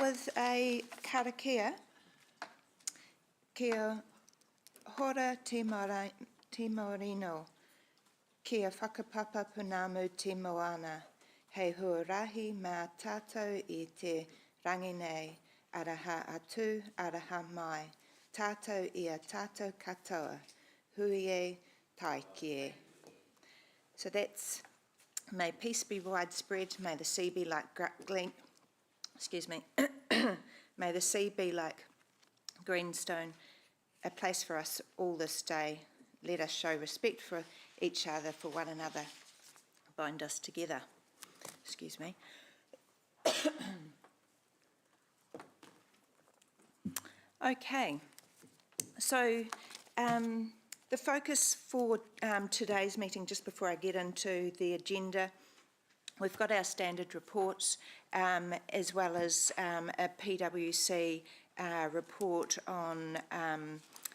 with a karakia, kia hora te morino, kia whakapapa punamu te moana, hei huarahi mā tātou I te rangi nei, araha atu, araha mai, tātou ia tātou katoa, hui e taikie. So that's, may peace be widespread, may the sea be like may the sea be like greenstone, a place for us all this day. Let us show respect for each other, for one another, bind us together. Excuse me. Okay, so the focus for today's meeting, just before I get into the agenda, we've got our standard reports as well as a PwC report on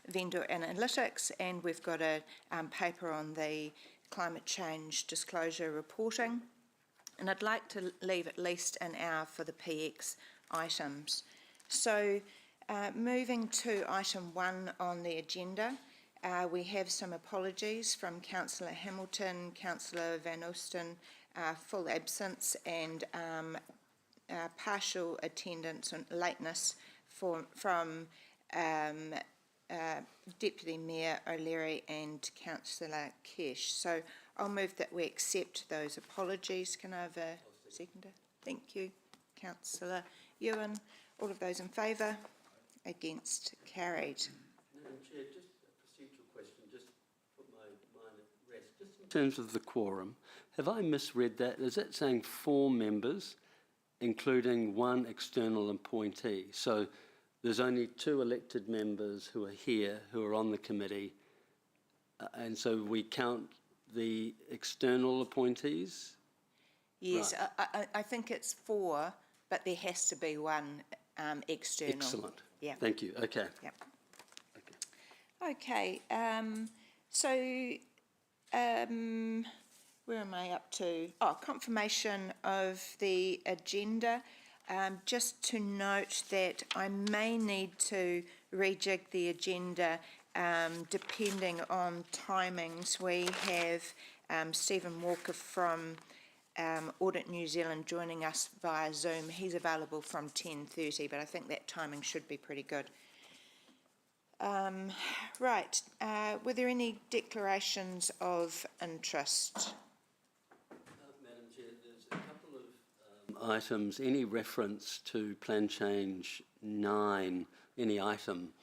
vendor analytics, and we've got a paper on the climate change disclosure reporting. And I'd like to leave at least an hour for the PX items. So moving to item 1 on the agenda, we have some apologies from Councillor Hamilton, Councillor Van Oosten, full absence, and partial attendance and lateness from Deputy Mayor O'Leary and Councillor Kesh. So I'll move that we accept those apologies. Can I have a seconder? Thank you. Councillor Ewan. All of those in favour? Against? Carried. Madam Chair, just a procedural question, just put my mind at rest. Just in terms of the quorum, have I misread that? Is that saying 4 members, including 1 external appointee? So there's only 2 elected members who are here, who are on the committee, and so we count the external appointees? Yes, right. I think it's 4, but there has to be 1 external. Excellent. Yeah. Thank you. Okay. Yep. Okay. Okay. So where am I up to? Oh, confirmation of the agenda. Just to note that I may need to rejig the agenda depending on timings. We have Stephen Walker from Audit New Zealand joining us via Zoom. He's available from 10:30, but I think that timing should be pretty good. Right, were there any declarations of interest? Madam Chair, there's a couple of items, any reference to Plan Change 9, any item,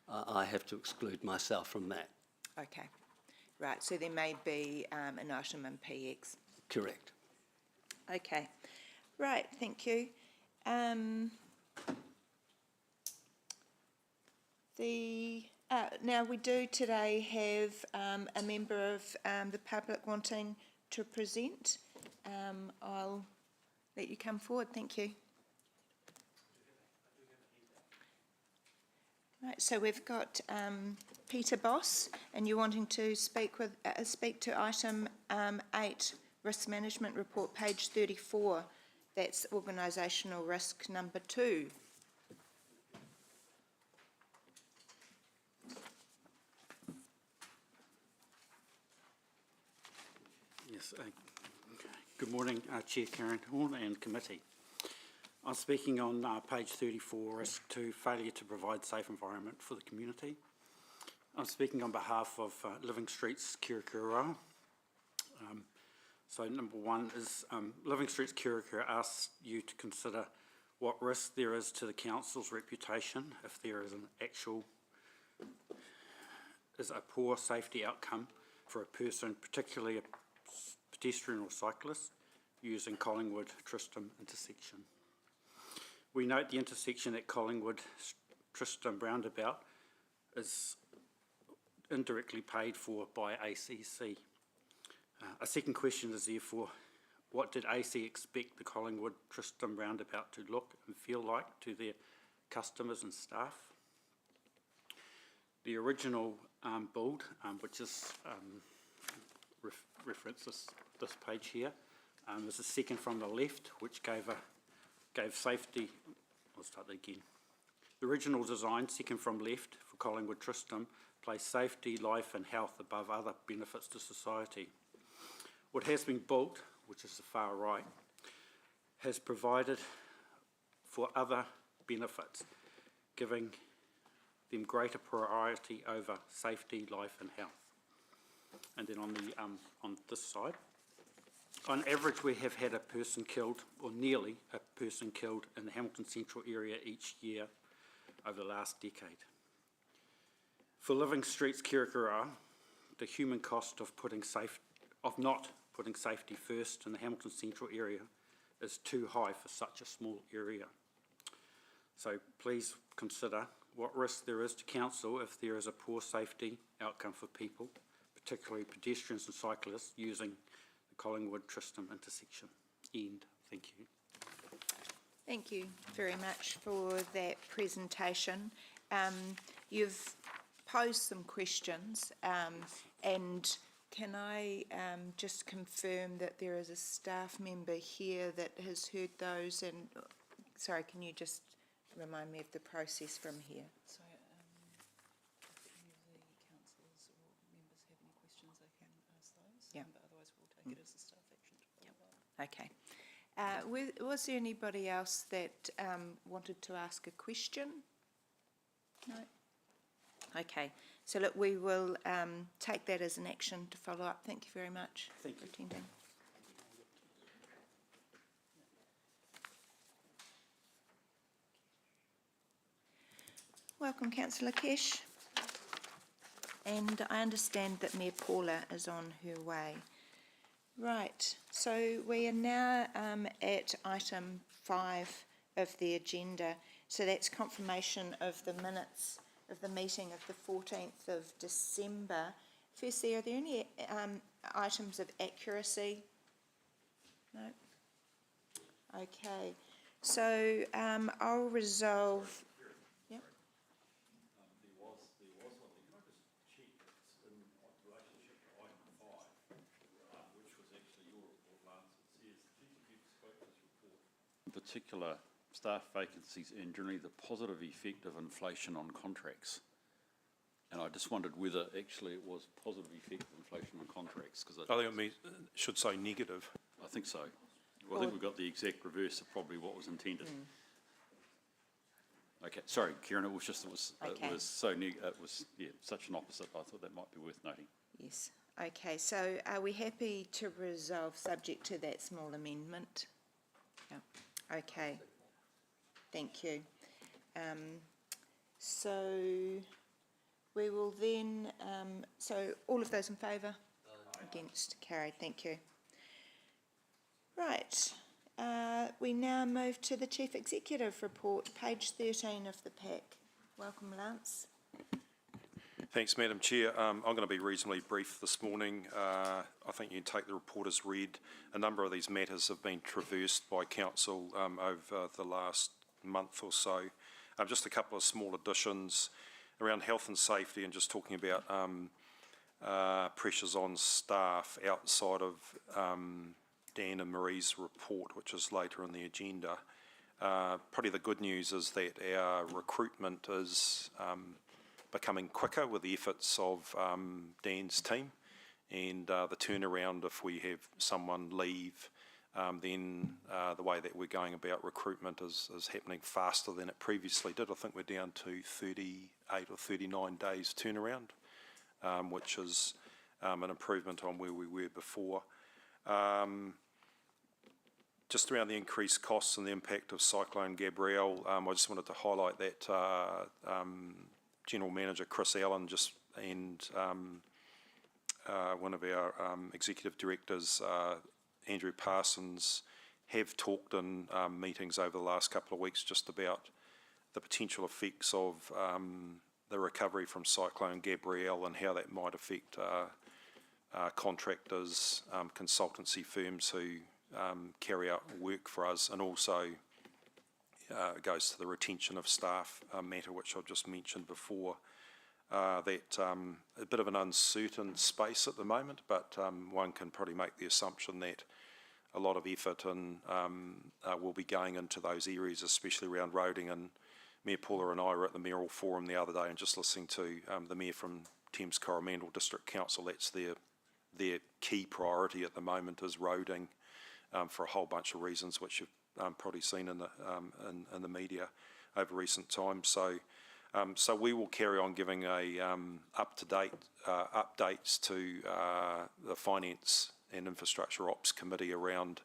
I have to exclude myself from that. Okay, right, so there may be an item in PX. Correct. Okay, right, thank you. Now we do today have a member of the public wanting to present. I'll let you come forward, thank you. Right, so we've got Peter Boss, and you're wanting to speak to item 8, Risk Management Report, page 34. That's organisational risk number 2. Yes, good morning, Chair Karen Horn and committee. I'm speaking on page 34, Risk 2, Failure to Provide Safe Environment for the Community. I'm speaking on behalf of Living Streets Kirakura. So number 1 is Living Streets Kirakura asks you to consider what risk there is to the council's reputation if there is a poor safety outcome for a person, particularly a pedestrian or cyclist, using Collingwood Tristram intersection. We note the intersection at Collingwood Tristram roundabout is indirectly paid for by ACC. A second question is therefore, what did AC expect the Collingwood Tristram roundabout to look and feel like to their customers and staff? The original build, which is reference this page here, is the second from the left, which gave safety I'll start that again. The original design, second from left, for Collingwood Tristram, placed safety, life and health above other benefits to society. What has been built, which is the far right, has provided for other benefits, giving them greater priority over safety, life and health. And then on this side, on average we have had a person killed, or nearly a person killed, in the Hamilton Central area each year over the last decade. For Living Streets Kirikara, the human cost of not putting safety first in the Hamilton Central area is too high for such a small area. So please consider what risk there is to council if there is a poor safety outcome for people, particularly pedestrians and cyclists using the Collingwood Tristram intersection. End. Thank you. Thank you very much for that presentation. You've posed some questions, and can I just confirm that there is a staff member here that has heard those? And sorry, can you just remind me of the process from here? So, if any of the councillors or members have any questions, they can ask those. Yeah. But otherwise, we'll take it as a staff action to follow up. Okay. Was there anybody else that wanted to ask a question? No? Okay. So look, we will take that as an action to follow up. Thank you very much for attending. Welcome, Councillor Kesh. And I understand that Mayor Paula is on her way. Right, so we are now at item 5 of the agenda. So that's confirmation of the minutes of the meeting of the 14th of December. Firstly, are there any items of accuracy? No? Okay, so I'll resolve. Yep. There was one thing. Can I just check it's in relationship to item 5, which was actually your report, Lance. It says, Chief Executive spoke to this report. In particular, staff vacancies and generally the positive effect of inflation on contracts. And I just wondered whether actually it was positive effect of inflation on contracts, because I think it should say negative. I think so. Well, I think we've got the exact reverse of probably what was intended. Okay, sorry, Kieran. It was just Okay. it was so it was such an opposite. I thought that might be worth noting. Yes. Okay, so are we happy to resolve subject to that small amendment? Yeah. Okay. Thank you. So we will then, so all of those in favour? Against? Carried. Thank you. Right. We now move to the Chief Executive report, page 13 of the pack. Welcome, Lance. Thanks, Madam Chair. I'm going to be reasonably brief this morning. I think you can take the report as read. A number of these matters have been traversed by Council over the last month or so. Just a couple of small additions around health and safety, and just talking about pressures on staff outside of Dan and Marie's report, which is later in the agenda. Probably the good news is that our recruitment is becoming quicker with the efforts of Dan's team, and the turnaround if we have someone leave, then the way that we're going about recruitment is happening faster than it previously did. I think we're down to 38 or 39 days turnaround, which is an improvement on where we were before. Just around the increased costs and the impact of Cyclone Gabrielle, I just wanted to highlight that General Manager Chris Allen and one of our Executive Directors, Andrew Parsons, have talked in meetings over the last couple of weeks just about the potential effects of the recovery from Cyclone Gabrielle and how that might affect contractors, consultancy firms who carry out work for us, and also goes to the retention of staff matter, which I've just mentioned before. That a bit of an uncertain space at the moment, but one can probably make the assumption that a lot of effort and will be going into those areas, especially around roading. And Mayor Paula and I were at the Mayoral Forum the other day and just listening to the Mayor from Thames Coromandel District Council. That's their key priority at the moment is roading for a whole bunch of reasons, which you've probably seen in the media over recent times. So we will carry on giving up-to-date updates to the Finance and Infrastructure Ops Committee around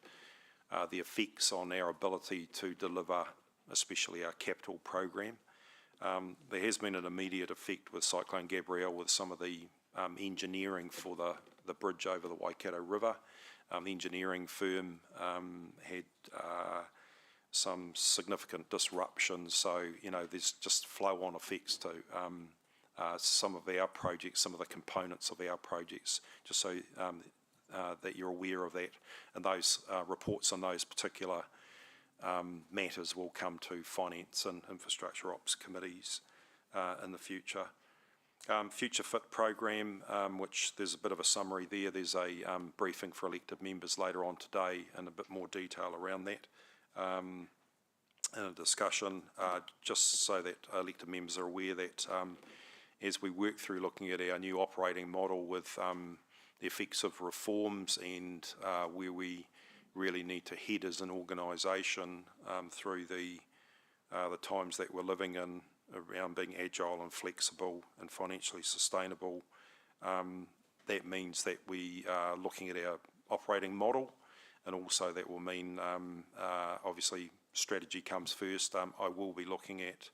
the effects on our ability to deliver, especially our capital program. There has been an immediate effect with Cyclone Gabrielle with some of the engineering for the bridge over the Waikato River. The engineering firm had some significant disruptions, so there's just flow-on effects to some of our projects, some of the components of our projects, just so that you're aware of that. And those reports on those particular matters will come to Finance and Infrastructure Ops Committees in the future. Future Fit program, which there's a bit of a summary there. There's a briefing for elected members later on today and a bit more detail around that. And a discussion, just so that elected members are aware that as we work through looking at our new operating model with the effects of reforms and where we really need to head as an organisation through the times that we're living in, around being agile and flexible and financially sustainable. That means that we are looking at our operating model, and also that will mean obviously strategy comes first. I will be looking at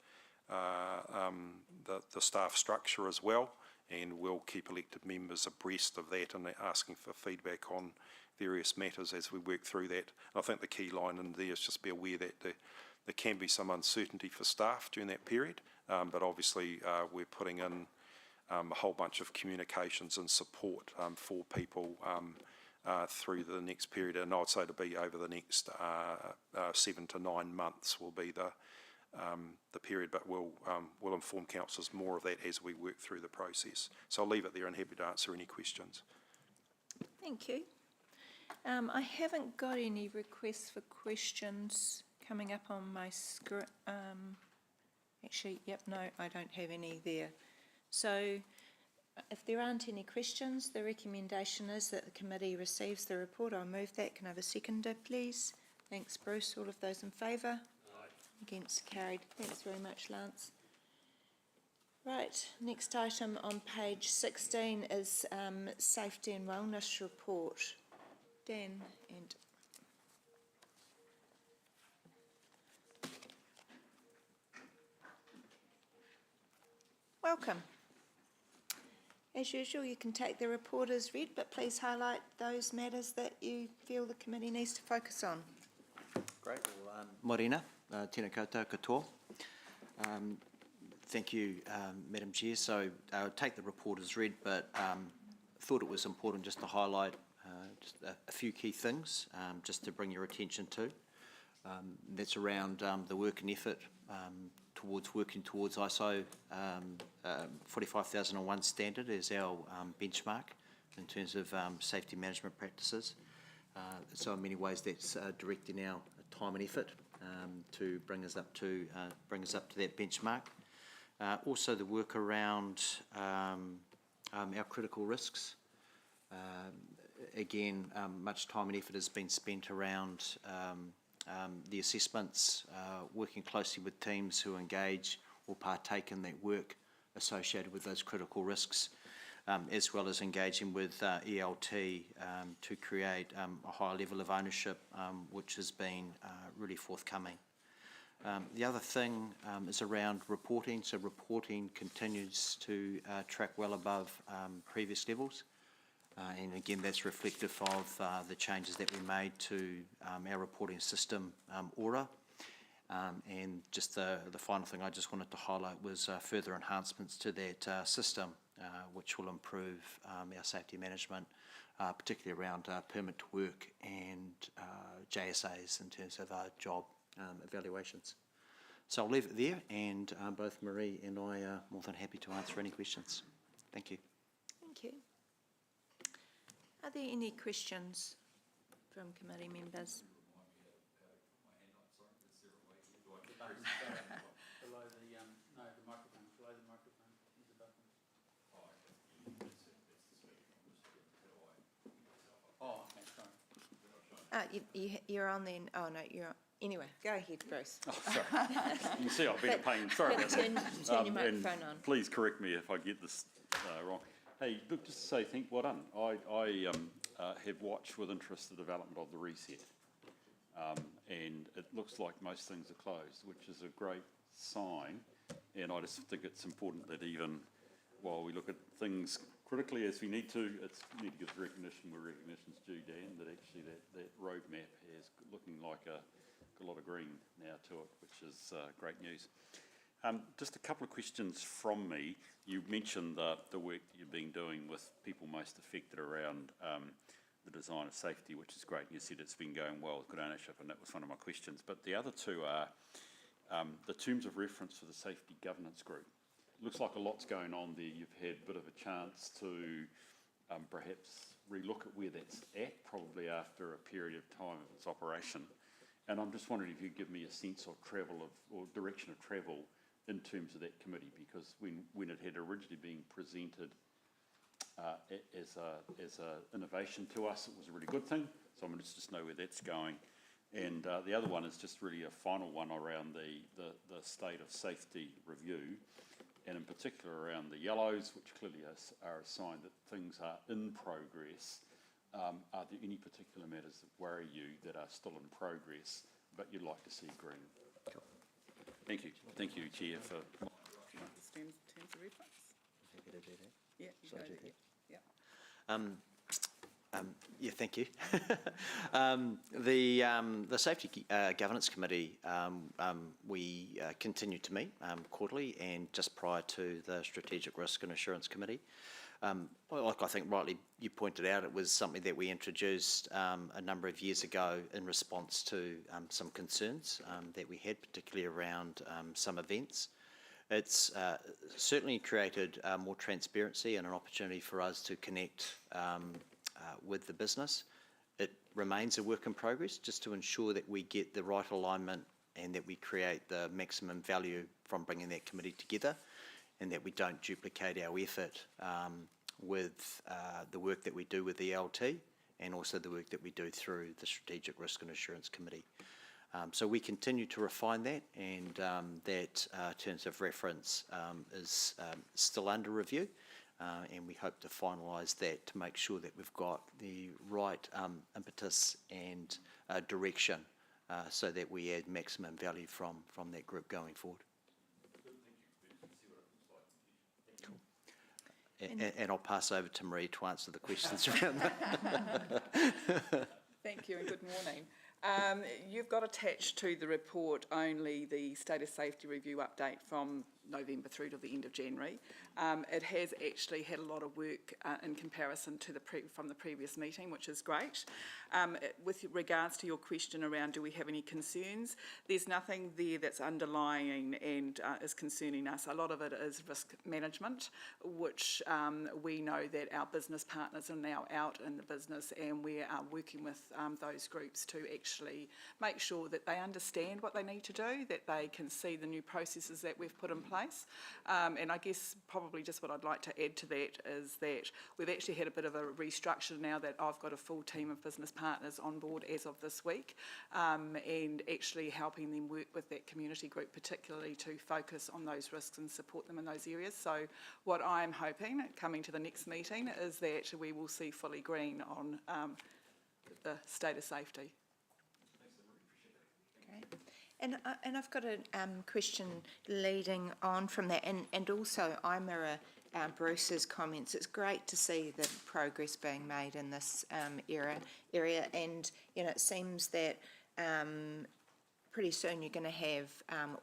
the staff structure as well, and we'll keep elected members abreast of that and asking for feedback on various matters as we work through that. And I think the key line in there is just be aware that there can be some uncertainty for staff during that period, but obviously we're putting in a whole bunch of communications and support for people through the next period, and I'd say to be over the next 7 to 9 months will be the period, but we'll inform councillors more of that as we work through the process. So I'll leave it there and happy to answer any questions. Thank you. I haven't got any requests for questions coming up on my screen. Actually, yep, no, I don't have any there. So if there aren't any questions, the recommendation is that the committee receives the report. I'll move that. Can I have a seconder, please? Thanks, Bruce. All of those in favour? Aye. Against, carried. Thanks very much, Lance. Right, next item on page 16 is Safety and Wellness Report. Dan and... Welcome. As usual, you can take the report as read, but please highlight those matters that you feel the committee needs to focus on. Great. Well, Morena, tēnā koutou katoa. Thank you, Madam Chair. So I'll take the report as read, but thought it was important just to highlight just a few key things just to bring your attention to. That's around the work and effort towards working towards ISO 45001 standard as our benchmark in terms of safety management practices. So in many ways that's directing our time and effort to bring us up to that benchmark. Also the work around our critical risks. Again, much time and effort has been spent around the assessments, working closely with teams who engage or partake in that work associated with those critical risks, as well as engaging with ELT to create a higher level of ownership, which has been really forthcoming. The other thing is around reporting. So reporting continues to track well above previous levels. And again, that's reflective of the changes that we made to our reporting system, Aura. And just the final thing I just wanted to highlight was further enhancements to that system, which will improve our safety management, particularly around permit to work and JSAs in terms of job evaluations. So I'll leave it there, and both Marie and I are more than happy to answer any questions. Thank you. Thank you. Are there any questions from committee members? Below the, no, the microphone, below the microphone, there's a button. Oh, okay, sorry. You're on then, oh no, you're on, anyway, go ahead, Bruce. Oh, sorry. You can see I've been a pain, sorry But about that. turn your And microphone on. Please correct me if I get this wrong. Hey, look, just to say, well done. I have watched with interest the development of the reset. And it looks like most things are closed, which is a great sign. And I just think it's important that even while we look at things critically as we need to, we need to give recognition where recognition's due, Dan, that actually that roadmap is looking like a lot of green now to it, which is great news. Just a couple of questions from me. You mentioned the work that you've been doing with people most affected around the design of safety, which is great. You said it's been going well with good ownership, and that was one of my questions. But the other two are the terms of reference for the Safety Governance Group. Looks like a lot's going on there. You've had a bit of a chance to perhaps relook at where that's at, probably after a period of time of its operation. And I'm just wondering if you give me a sense of or direction of travel in terms of that committee, because when it had originally been presented as a innovation to us, it was a really good thing. So I'm interested to know where that's going. And the other one is just really a final one around the state of safety review, and in particular around the yellows, which clearly are a sign that things are in progress. Are there any particular matters that worry you that are still in progress, but you'd like to see green? Cool. Thank you. Thank you, Chair, for... Terms of reference? Happy to do that. Yeah, you Shall I go do there. that? Yeah. Yeah, thank you. The Safety Governance Committee, we continue to meet quarterly, and just prior to the Strategic Risk and Assurance Committee. Like I think rightly you pointed out, it was something that we introduced a number of years ago in response to some concerns that we had, particularly around some events. It's certainly created more transparency and an opportunity for us to connect with the business. It remains a work in progress, just to ensure that we get the right alignment and that we create the maximum value from bringing that committee together, and that we don't duplicate our effort with the work that we do with the ELT and also the work that we do through the Strategic Risk and Assurance Committee. So we continue to refine that, and that terms of reference is still under review, and we hope to finalise that to make sure that we've got the right impetus and direction so that we add maximum value from that group going forward. And I'll pass over to Marie to answer the questions around that. Thank you and good morning. You've got attached to the report only the status safety review update from November through to the end of January. It has actually had a lot of work in comparison to from the previous meeting, which is great. With regards to your question around do we have any concerns, there's nothing there that's underlying and is concerning us. A lot of it is risk management, which we know that our business partners are now out in the business, and we are working with those groups to actually make sure that they understand what they need to do, that they can see the new processes that we've put in place. And I guess probably just what I'd like to add to that is that we've actually had a bit of a restructure now that I've got a full team of business partners on board as of this week, and actually helping them work with that community group, particularly to focus on those risks and support them in those areas. So what I'm hoping coming to the next meeting is that we will see fully green on the state of safety. Great. And I've got a question leading on from that, and also I mirror Bruce's comments. It's great to see the progress being made in this area, and it seems that pretty soon you're going to have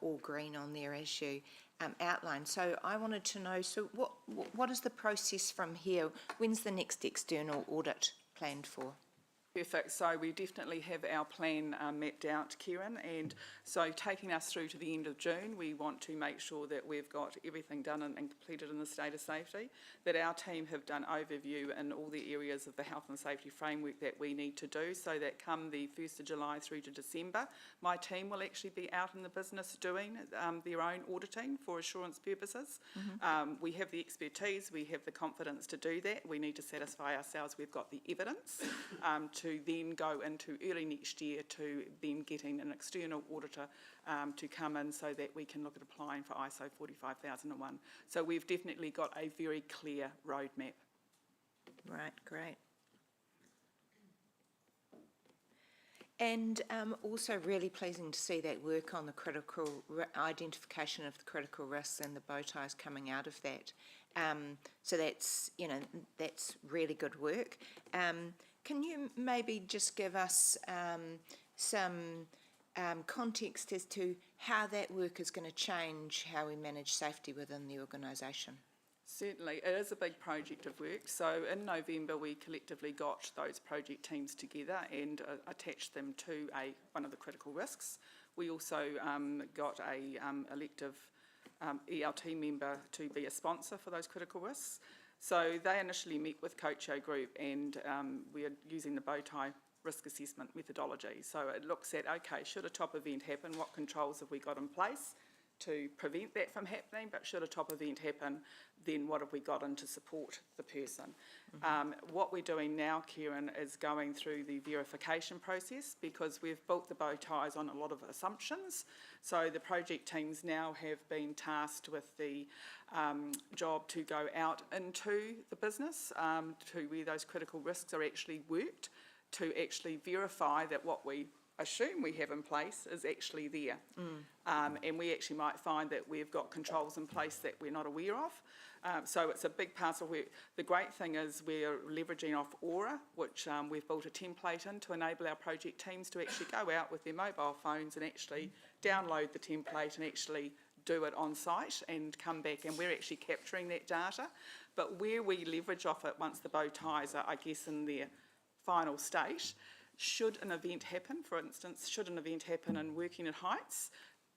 all green on there as you outlined. So I wanted to know, so what is the process from here? When's the next external audit planned for? Perfect. So we definitely have our plan mapped out, Kieran, and so taking us through to the end of June, we want to make sure that we've got everything done and completed in the state of safety, that our team have done overview in all the areas of the health and safety framework that we need to do, so that come the 1st of July through to December, my team will actually be out in the business doing their own auditing for assurance purposes. We have the expertise, we have the confidence to do that. We need to satisfy ourselves we've got the evidence to then go into early next year to then getting an external auditor to come in so that we can look at applying for ISO 45001. So we've definitely got a very clear roadmap. Right, great. And also really pleasing to see that work on the critical identification of the critical risks and the bow ties coming out of that. So that's, you know, that's really good work. Can you maybe just give us some context as to how that work is going to change how we manage safety within the organisation? Certainly, it is a big project of work. So in November, we collectively got those project teams together and attached them to one of the critical risks. We also got a elective ELT member to be a sponsor for those critical risks. So they initially met with Coachio Group and we are using the bow tie risk assessment methodology. So it looks at, okay, should a top event happen, what controls have we got in place to prevent that from happening, but should a top event happen, then what have we got in to support the person? What we're doing now, Kieran, is going through the verification process because we've built the bow ties on a lot of assumptions. So the project teams now have been tasked with the job to go out into the business to where those critical risks are actually worked, to actually verify that what we assume we have in place is actually there. And we actually might find that we've got controls in place that we're not aware of. So it's a big part of work. The great thing is we're leveraging off Aura, which we've built a template in to enable our project teams to actually go out with their mobile phones and actually download the template and actually do it on site and come back, and we're actually capturing that data. But where we leverage off it once the bow ties are, I guess, in their final state, should an event happen, for instance, should an event happen in working at heights,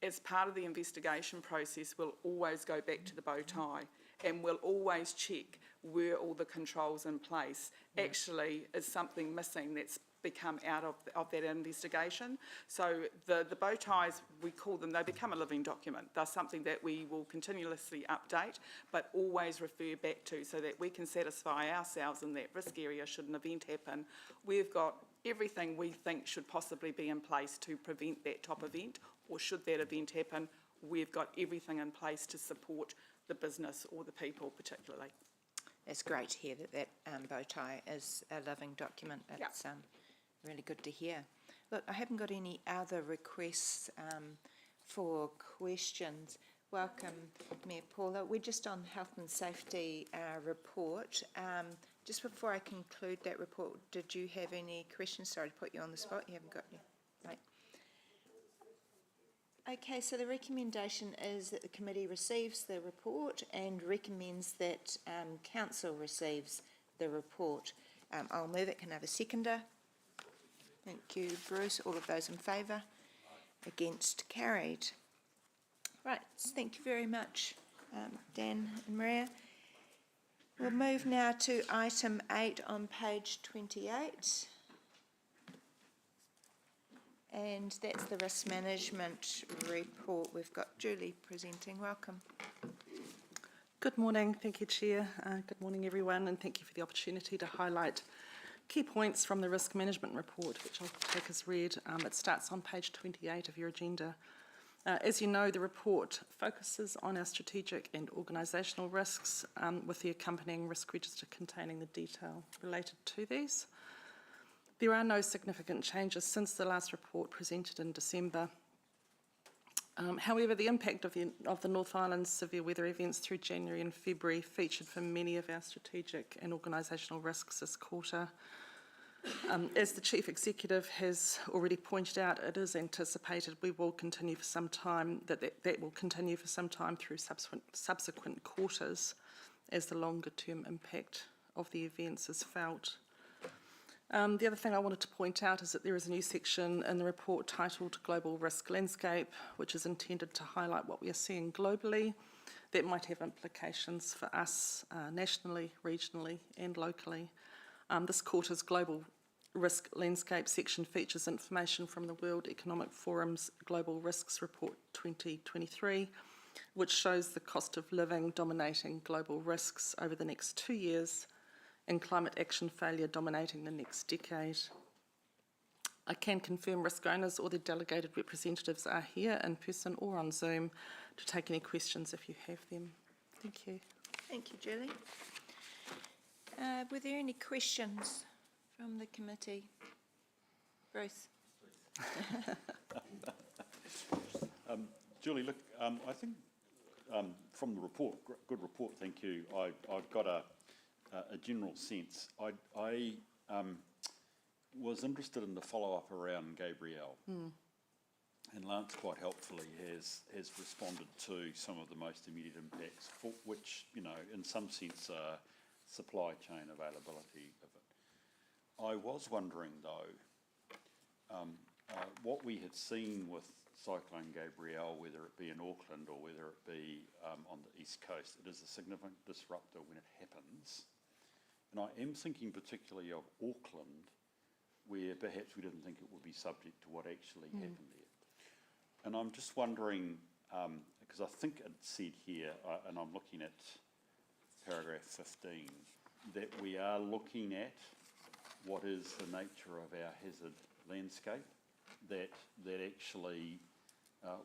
as part of the investigation process, we'll always go back to the bow tie and we'll always check were all the controls in place. Actually, is something missing that's become out of that investigation? So the bow ties, we call them, they become a living document. They're something that we will continuously update, but always refer back to so that we can satisfy ourselves in that risk area should an event happen. We've got everything we think should possibly be in place to prevent that top event, or should that event happen, we've got everything in place to support the business or the people particularly. It's great to hear that bow tie is a living document. It's really good to hear. Look, I haven't got any other requests for questions. Welcome, Mayor Paula. We're just on health and safety report. Just before I conclude that report, did you have any questions? Sorry to put you on the spot. You haven't got any. Right. Okay, so the recommendation is that the committee receives the report and recommends that council receives the report. I'll move it. Can I have a seconder? Thank you, Bruce. All of those in favour? Against? Carried. Right, thank you very much, Dan and Maria. We'll move now to item 8 on page 28. And that's the risk management report. We've got Julie presenting. Welcome. Good morning. Thank you, Chair. Good morning, everyone, and thank you for the opportunity to highlight key points from the risk management report, which I'll take as read. It starts on page 28 of your agenda. As you know, the report focuses on our strategic and organisational risks with the accompanying risk register containing the detail related to these. There are no significant changes since the last report presented in December. However, the impact of the North Island severe weather events through January and February featured for many of our strategic and organisational risks this quarter. As the Chief Executive has already pointed out, it is anticipated we will continue for some time, that will continue for some time through subsequent quarters as the longer term impact of the events is felt. The other thing I wanted to point out is that there is a new section in the report titled Global Risk Landscape, which is intended to highlight what we are seeing globally that might have implications for us nationally, regionally and locally. This quarter's Global Risk Landscape section features information from the World Economic Forum's Global Risks Report 2023, which shows the cost of living dominating global risks over the next 2 years and climate action failure dominating the next decade. I can confirm risk owners or their delegated representatives are here in person or on Zoom to take any questions if you have them. Thank you. Thank you, Julie. Were there any questions from the committee? Bruce? Julie, look, I think from the report, good report, thank you. I've got a general sense. I was interested in the follow-up around Gabrielle. And Lance quite helpfully has responded to some of the most immediate impacts, for which, you know, in some sense are supply chain availability of it. I was wondering though, what we had seen with Cyclone Gabrielle, whether it be in Auckland or whether it be on the east coast, it is a significant disruptor when it happens. And I am thinking particularly of Auckland, where perhaps we didn't think it would be subject to what actually happened there. And I'm just wondering, because I think it said here, and I'm looking at paragraph 15, that we are looking at what is the nature of our hazard landscape, that actually,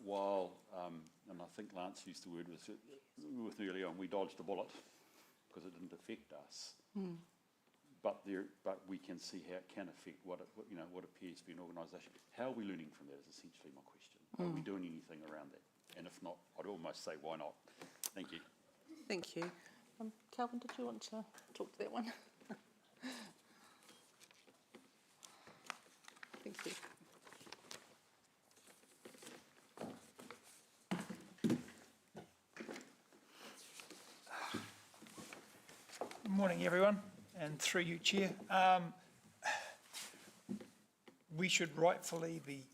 while, and I think Lance used the word with earlier on, we dodged a bullet because it didn't affect us. But we can see how it can affect what appears to be an organisation. How are we learning from that is essentially my question. Are we doing anything around that? And if not, I'd almost say why not? Thank you. Thank you. Calvin, did you want to talk to that one? Thank you. Good morning, everyone, and through you, Chair. We should rightfully be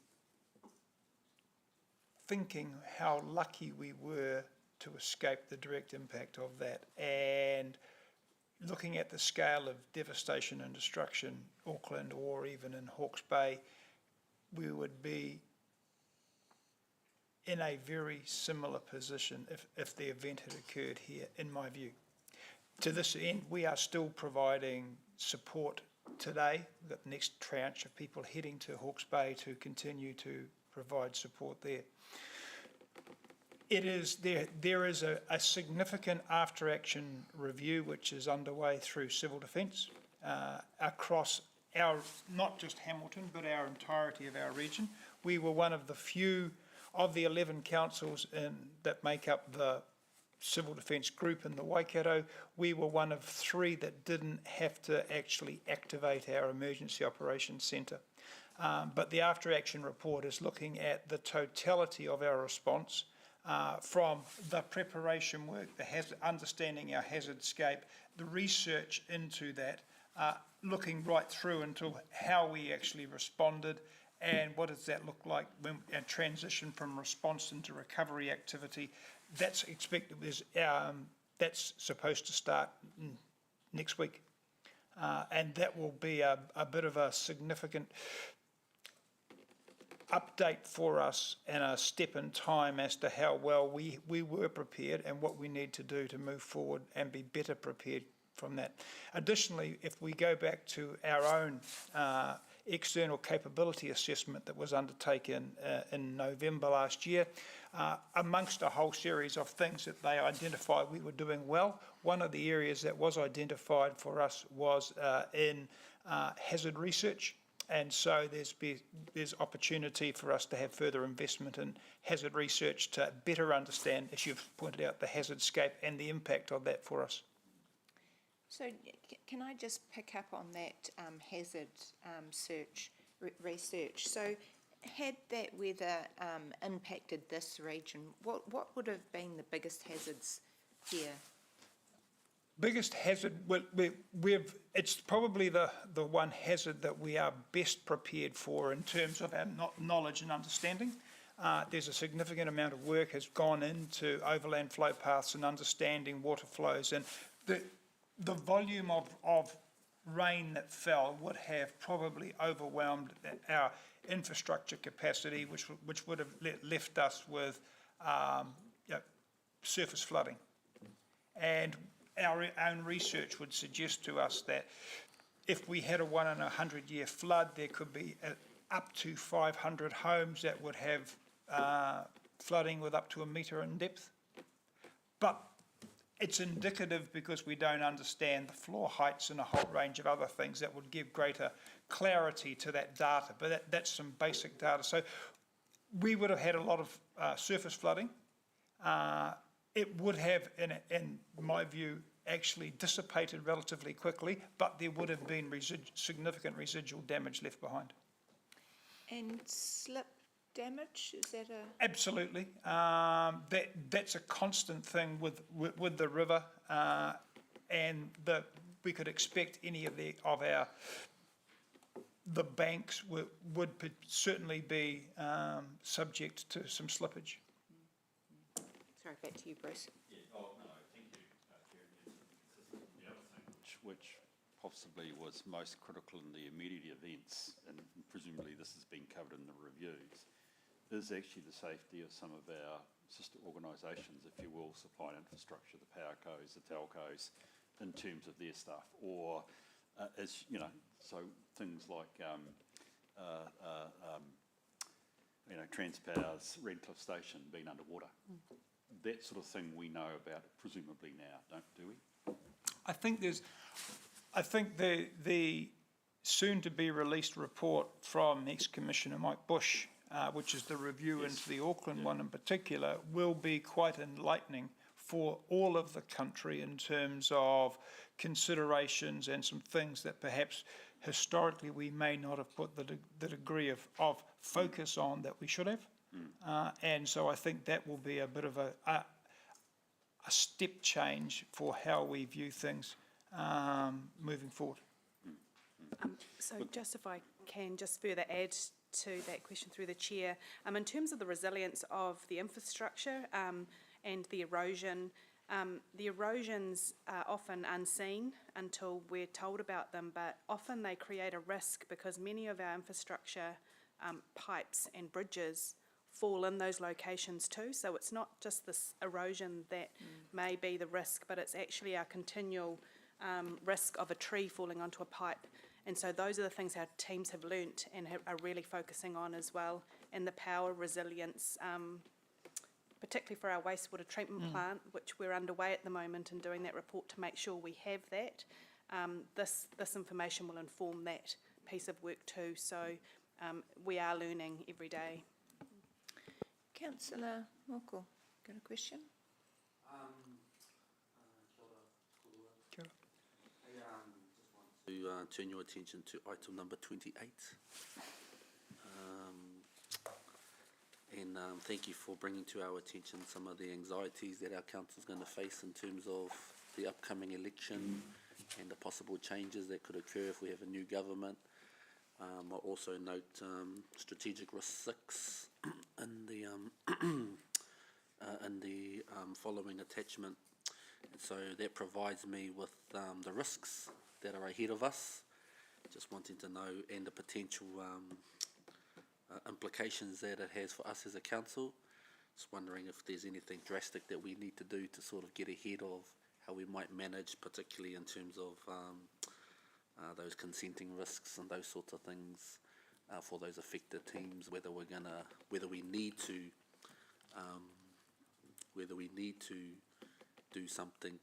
thinking how lucky we were to escape the direct impact of that, and looking at the scale of devastation and destruction, Auckland or even in Hawke's Bay, we would be in a very similar position if the event had occurred here, in my view. To this end, we are still providing support today. We've got the next tranche of people heading to Hawke's Bay to continue to provide support there. There is a significant after-action review which is underway through Civil Defence across not just Hamilton, but our entirety of our region. We were one of the few of the 11 councils that make up the Civil Defence group in the Waikato. We were one of 3 that didn't have to actually activate our Emergency Operations Centre. But the after-action report is looking at the totality of our response, from the preparation work, understanding our hazardscape, the research into that, looking right through into how we actually responded and what does that look like when our transition from response into recovery activity. That's expected, that's supposed to start next week. And that will be a bit of a significant update for us and a step in time as to how well we were prepared and what we need to do to move forward and be better prepared from that. Additionally, if we go back to our own external capability assessment that was undertaken in November last year, amongst a whole series of things that they identified we were doing well, one of the areas that was identified for us was in hazard research. And so there's opportunity for us to have further investment in hazard research to better understand, as you've pointed out, the hazardscape and the impact of that for us. So can I just pick up on that hazard research? So had that weather impacted this region, what would have been the biggest hazards here? biggest hazard, it's probably the one hazard that we are best prepared for in terms of our knowledge and understanding. There's a significant amount of work has gone into overland flow paths and understanding water flows, and the volume of rain that fell would have probably overwhelmed our infrastructure capacity, which would have left us with surface flooding. And our own research would suggest to us that if we had a 1 in 100 year flood, there could be up to 500 homes that would have flooding with up to 1 metre in depth. But it's indicative because we don't understand the floor heights and a whole range of other things that would give greater clarity to that data. But that's some basic data. So we would have had a lot of surface flooding. It would have, in my view, actually dissipated relatively quickly, but there would have been significant residual damage left behind. And slip damage, is that a? Absolutely. That's a constant thing with the river, and we could expect any of the banks would certainly be subject to some slippage. Sorry, back to you, Bruce. Yeah, oh, no, thank you, Chair. The other thing which possibly was most critical in the immediate events, and presumably this has been covered in the reviews, is actually the safety of some of our sister organisations, if you will, supplying infrastructure, the powercos, the telcos, in terms of their stuff, or as you know, so things like Transpower's Redcliffe Station being underwater. That sort of thing we know about presumably now, do we? I think the soon-to-be released report from ex-Commissioner Mike Bush, which is the review into the Auckland one in particular, will be quite enlightening for all of the country in terms of considerations and some things that perhaps historically we may not have put the degree of focus on that we should have. And so I think that will be a bit of a step change for how we view things moving forward. So just if I can just further add to that question through the chair, in terms of the resilience of the infrastructure and the erosions are often unseen until we're told about them, but often they create a risk because many of our infrastructure pipes and bridges fall in those locations too. So it's not just this erosion that may be the risk, but it's actually our continual risk of a tree falling onto a pipe. And so those are the things our teams have learnt and are really focusing on as well, and the power resilience, particularly for our wastewater treatment plant, which we're underway at the moment in doing that report to make sure we have that. This information will inform that piece of work too. So we are learning every day. Councillor Moko, got a question? To turn your attention to item number 28. And thank you for bringing to our attention some of the anxieties that our council is going to face in terms of the upcoming election and the possible changes that could occur if we have a new government. I'll also note strategic risk 6 in the following attachment. And so that provides me with the risks that are ahead of us. Just wanting to know, and the potential implications that it has for us as a council. Just wondering if there's anything drastic that we need to do to sort of get ahead of how we might manage, particularly in terms of those consenting risks and those sorts of things for those affected teams. Whether we need to do something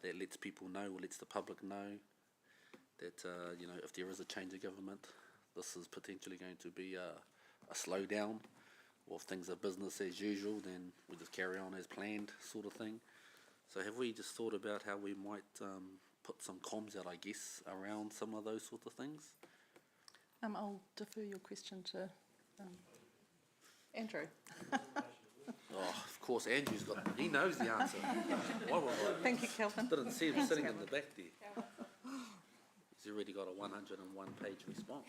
that lets people know or lets the public know that if there is a change of government, this is potentially going to be a slowdown, or if things are business as usual, then we just carry on as planned, sort of thing. So have we just thought about how we might put some comms out, I guess, around some of those sort of things? I'll defer your question to Andrew. Oh, of course, Andrew's got, he knows the answer. Why was I? Thank you, Kelvin. Didn't see him sitting in the back there. He's already got a 101-page response.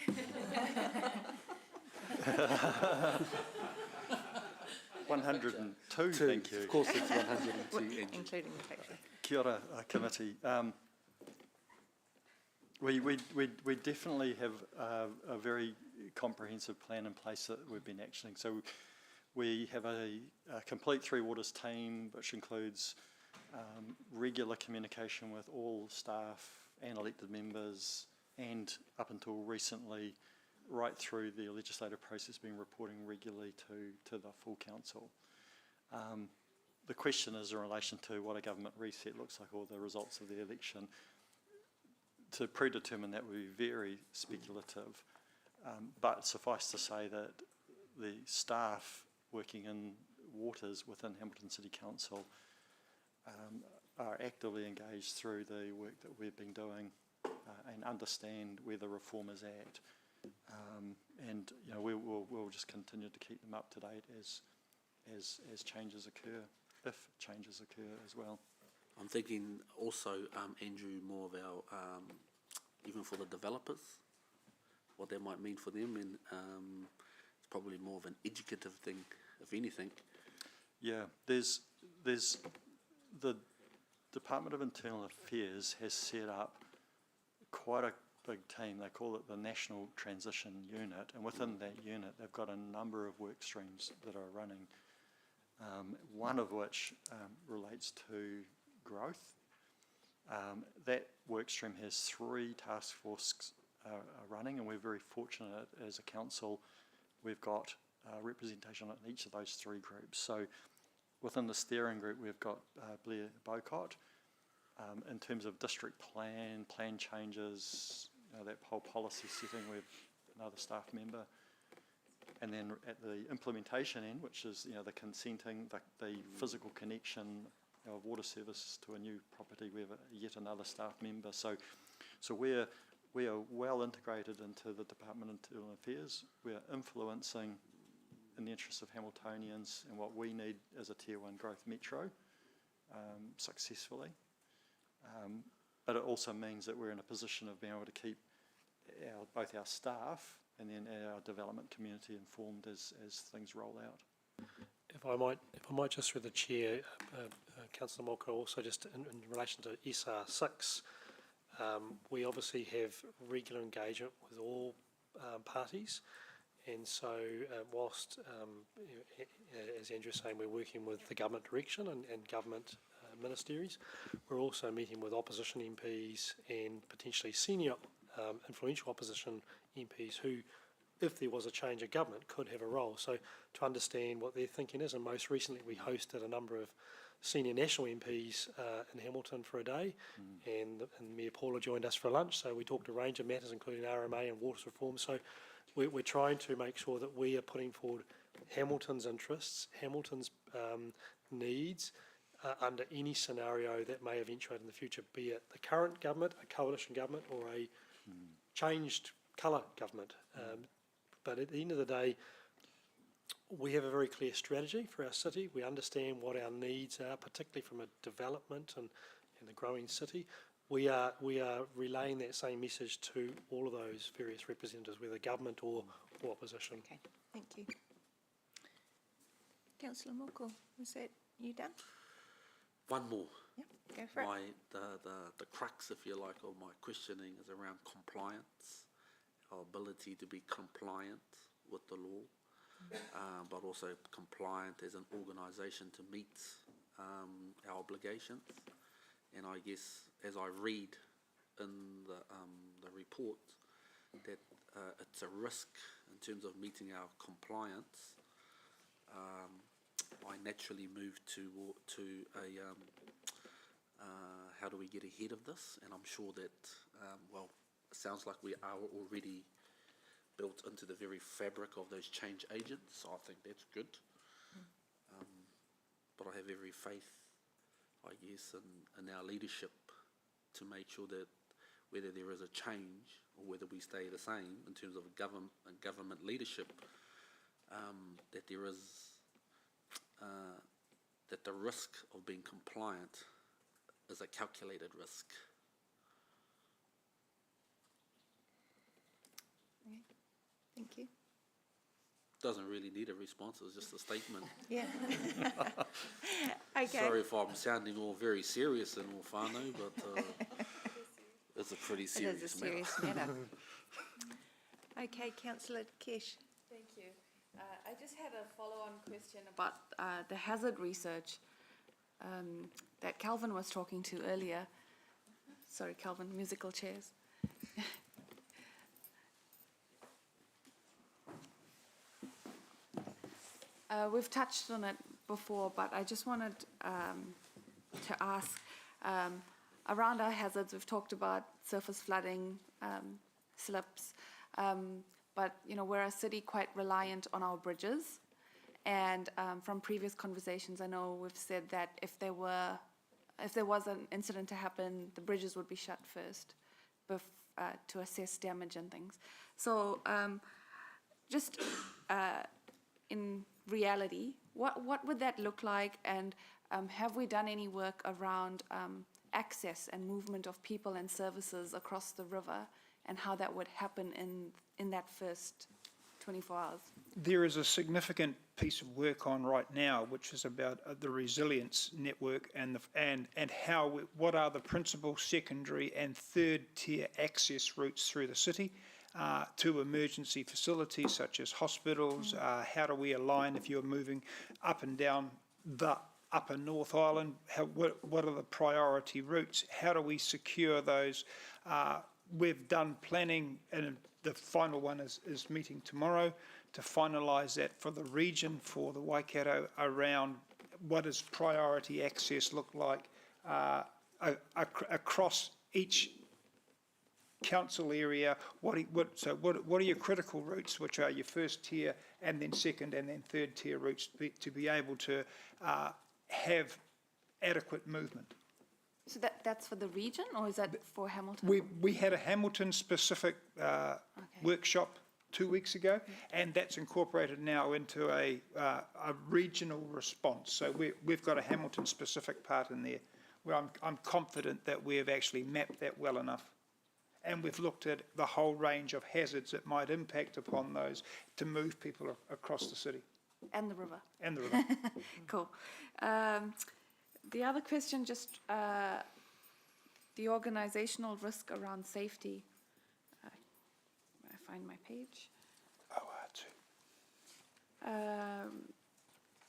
102, thank you. Of course, it's 102, Andrew. Including the picture. Kia ora, committee. We definitely have a very comprehensive plan in place that we've been actioning. So we have a complete Three Waters team, which includes regular communication with all staff and elected members, and up until recently, right through the legislative process, been reporting regularly to the full council. The question is in relation to what a government reset looks like, or the results of the election. To predetermine that would be very speculative, but suffice to say that the staff working in waters within Hamilton City Council are actively engaged through the work that we've been doing and understand where the reform is at. And you know, we'll just continue to keep them up to date as changes occur, if changes occur as well. I'm thinking also, Andrew, more of our, even for the developers, what that might mean for them, and it's probably more of an educative thing, if anything. Yeah, there's the Department of Internal Affairs has set up quite a big team. They call it the National Transition Unit, and within that unit they've got a number of work streams that are running, one of which relates to growth. That work stream has 3 task forces running, and we're very fortunate as a council. We've got representation in each of those 3 groups. So within the steering group, we've got Blair Bocott. In terms of district plan changes, that whole policy setting, we have another staff member. And then at the implementation end, which is the consenting, the physical connection of water services to a new property, we have yet another staff member. So we are well integrated into the Department of Internal Affairs. We are influencing in the interests of Hamiltonians and what we need as a Tier 1 growth metro successfully. But it also means that we're in a position of being able to keep both our staff and then our development community informed as things roll out. If I might just through the chair, Councillor Moka, also just in relation to SR6, we obviously have regular engagement with all parties, and so whilst, as Andrew was saying, we're working with the government direction and government ministries, we're also meeting with opposition MPs and potentially senior influential opposition MPs who, if there was a change of government, could have a role. So to understand what their thinking is, and most recently we hosted a number of senior national MPs in Hamilton for a day, and Mayor Paula joined us for lunch, so we talked a range of matters including RMA and water reform. So we're trying to make sure that we are putting forward Hamilton's interests, Hamilton's needs, under any scenario that may eventuate in the future, be it the current government, a coalition government, or a changed colour government. But at the end of the day, we have a very clear strategy for our city. We understand what our needs are, particularly from a development and the growing city. We are relaying that same message to all of those various representatives, whether government or opposition. Okay, thank you. Councillor Morkel, is that you done? One more. Yep, go for it. The crux, if you like, of my questioning is around compliance, our ability to be compliant with the law, but also compliant as an organisation to meet our obligations. And I guess as I read in the report that it's a risk in terms of meeting our compliance, I naturally moved to a how do we get ahead of this? And I'm sure that it sounds like we are already built into the very fabric of those change agents, so I think that's good. But I have every faith, I guess, in our leadership to make sure that whether there is a change or whether we stay the same in terms of government leadership, that there is that the risk of being compliant is a calculated risk. Okay, thank you. Doesn't really need a response, it's just a statement. Yeah. Okay. Sorry if I'm sounding all very serious and all whānau, but it's a pretty It serious is a matter. serious matter. Okay, councillor Kesh. Thank you. I just had a follow-on question about the hazard research that Calvin was talking to earlier. Sorry, Calvin, musical chairs. We've touched on it before, but I just wanted to ask, around our hazards, we've talked about surface flooding, slips, but, you know, we're a city quite reliant on our bridges. And from previous conversations, I know we've said that if there was an incident to happen, the bridges would be shut first to assess damage and things. So just in reality, what would that look like? And have we done any work around access and movement of people and services across the river, and how that would happen in that first 24 hours? There is a significant piece of work on right now, which is about the resilience network and how what are the principal, secondary, and third tier access routes through the city to emergency facilities such as hospitals. How do we align if you're moving up and down the Upper North Island? What are the priority routes? How do we secure those? We've done planning, and the final one is meeting tomorrow to finalise that for the region, for the Waikato, around what does priority access look like across each council area. What are your critical routes, which are your first tier and then second and then third tier routes to be able to have adequate movement? So that's for the region, or is that for Hamilton? We had a Hamilton specific workshop 2 weeks ago, and that's incorporated now into a regional response. So we've got a Hamilton specific part in there where I'm confident that we have actually mapped that well enough. And we've looked at the whole range of hazards that might impact upon those to move people across the city. And the river. And the river. Cool. The other question, just the organisational risk around safety. I find my page.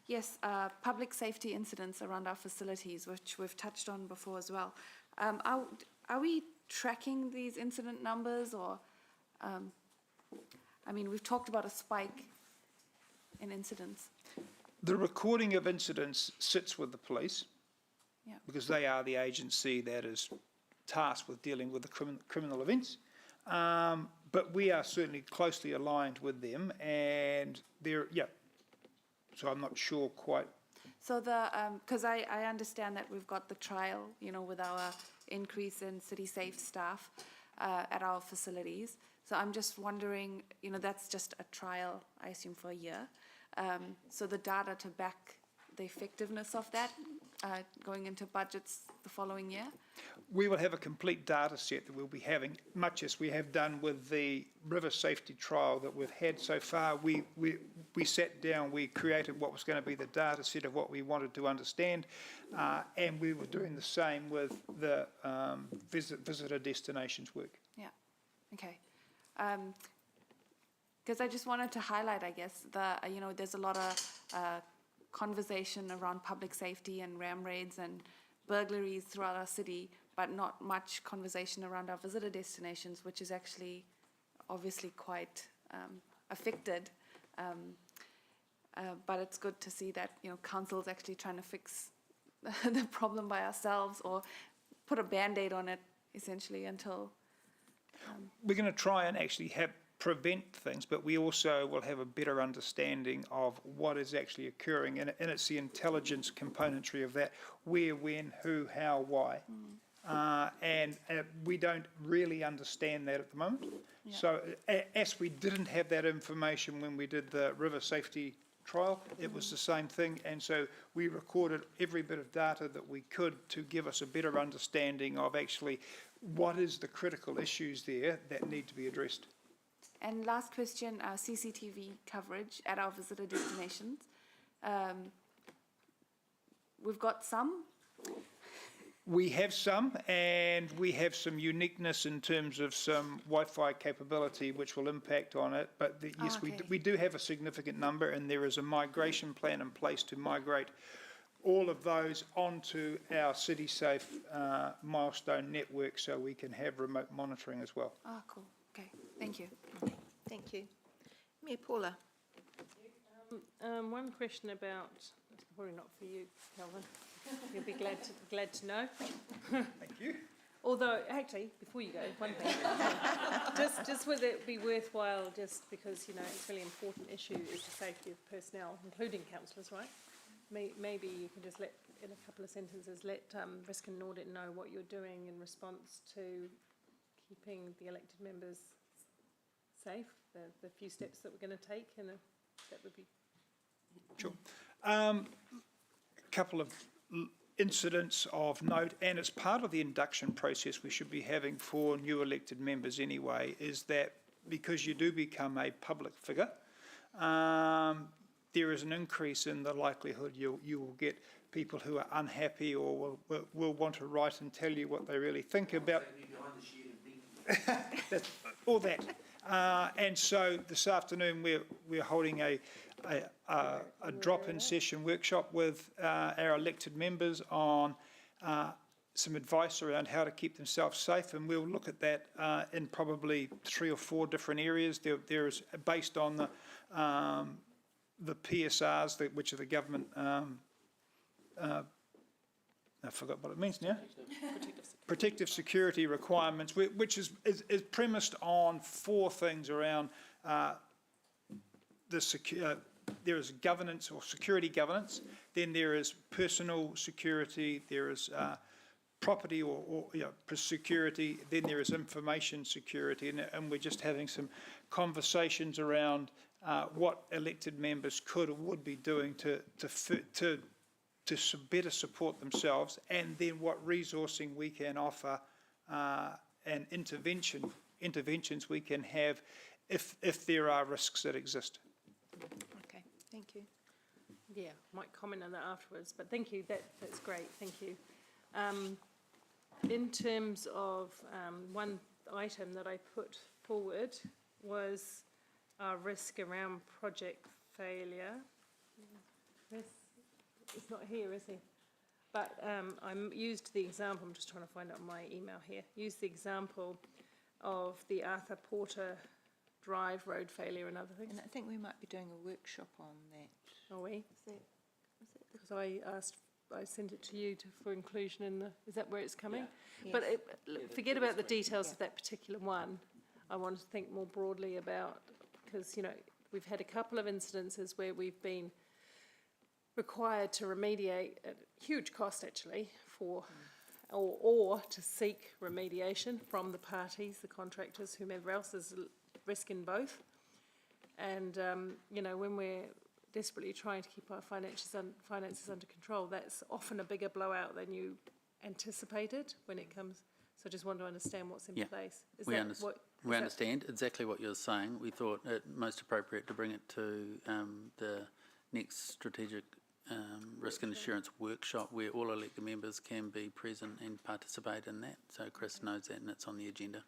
Yes, public safety incidents around our facilities, which we've touched on before as well. Are we tracking these incident numbers, or, I mean, we've talked about a spike in incidents. The recording of incidents sits with the police. Yeah. Because they are the agency that is tasked with dealing with the criminal events. But we are certainly closely aligned with them, and so I'm not sure quite. So because I understand that we've got the trial, you know, with our increase in City Safe staff at our facilities. So I'm just wondering, you know, that's just a trial, I assume, for a year. So the data to back the effectiveness of that going into budgets the following year? We will have a complete data set that we'll be having, much as we have done with the river safety trial that we've had so far. We sat down, we created what was going to be the data set of what we wanted to understand, and we were doing the same with the visitor destinations work. Yeah, okay. Because I just wanted to highlight, I guess, you know, there's a lot of conversation around public safety and ram raids and burglaries throughout our city, but not much conversation around our visitor destinations, which is actually obviously quite affected. But it's good to see that, you know, council's actually trying to fix the problem by ourselves, or put a Band-Aid on it, essentially, until... We're going to try and actually prevent things, but we also will have a better understanding of what is actually occurring, and it's the intelligence componentry of that: where, when, who, how, why. And we don't really understand that at the moment. Yeah. So as we didn't have that information when we did the river safety trial, it was the same thing, and so we recorded every bit of data that we could to give us a better understanding of actually what is the critical issues there that need to be addressed. And last question, CCTV coverage at our visitor destinations. We've got some. We have some, and we have some uniqueness in terms of some Wi-Fi capability which will impact on it. But yes, okay. we do have a significant number, and there is a migration plan in place to migrate all of those onto our CitySafe milestone network so we can have remote monitoring as well. Oh, cool. Okay, thank you. Thank you. Mayor Paula. One question about, it's probably not for you, Kelvin. You'll be glad to know. Thank you. Although, actually, before you go, one thing. just whether it be worthwhile, just because, you know, it's a really important issue, is the safety of personnel, including councillors, right? Maybe you can just let, in a couple of sentences, let Risk and Audit know what you're doing in response to keeping the elected members safe, the few steps that we're going to take, and that would be... Sure. A couple of incidents of note, and it's part of the induction process we should be having for new elected members anyway, is that because you do become a public figure, there is an increase in the likelihood you will get people who are unhappy or will want to write and tell you what they really think about that's, all that. And so this afternoon we're holding a drop-in session workshop with our elected members on some advice around how to keep themselves safe, and we'll look at that in probably 3 or 4 different areas. There is based on the PSRs, which are the government. I forgot what it means now. Protective security requirements, which is premised on 4 things around there is governance or security governance, then there is personal security, there is property or security, then there is information security, and we're just having some conversations around what elected members could or would be doing to better support themselves, and then what resourcing we can offer and interventions we can have if there are risks that exist. Okay, thank you. Yeah, might comment on that afterwards, but thank you, that's great, thank you. In terms of one item that I put forward was our risk around project failure. It's not here, is he? But I used the example, I'm just trying to find out my email here, used the example of the Arthur Porter Drive road failure and other things. And I think we might be doing a workshop on that. Are we? Because I sent it to you for inclusion in the, is that where it's coming? Yeah. But forget about the details of that particular one. I want to think more broadly about, because, you know, we've had a couple of incidences where we've been required to remediate at huge cost actually for, or to seek remediation from the parties, the contractors, whomever else is risk in both. And, you know, when we're desperately trying to keep our finances under control, that's often a bigger blowout than you anticipated when it comes. So I just want to understand what's in place. We understand exactly what you're saying. We thought it most appropriate to bring it to the next strategic risk and assurance workshop where all elected members can be present and participate in that. So Chris knows that and it's on the agenda.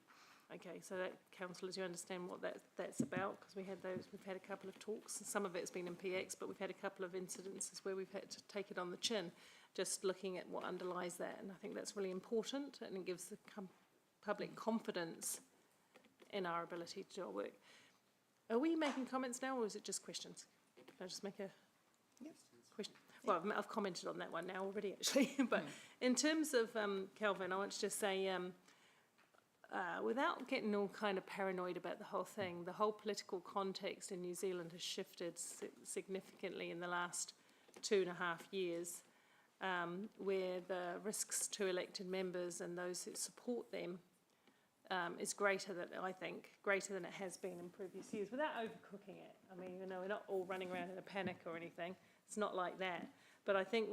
Okay, so that, councillors, you understand what that's about, because we've had a couple of talks. Some of it's been in PX, but we've had a couple of incidences where we've had to take it on the chin, just looking at what underlies that, and I think that's really important, and it gives the public confidence in our ability to do our work. Are we making comments now, or is it just questions? Can I just make a question? Well, I've commented on that one now already, actually, but in terms of Kelvin, I want to just say, without getting all kind of paranoid about the whole thing, the whole political context in New Zealand has shifted significantly in the last 2.5 years, where the risks to elected members and those who support them is greater than, I think, greater than it has been in previous years, without overcooking it. I mean, you know, we're not all running around in a panic or anything. It's not like that. But I think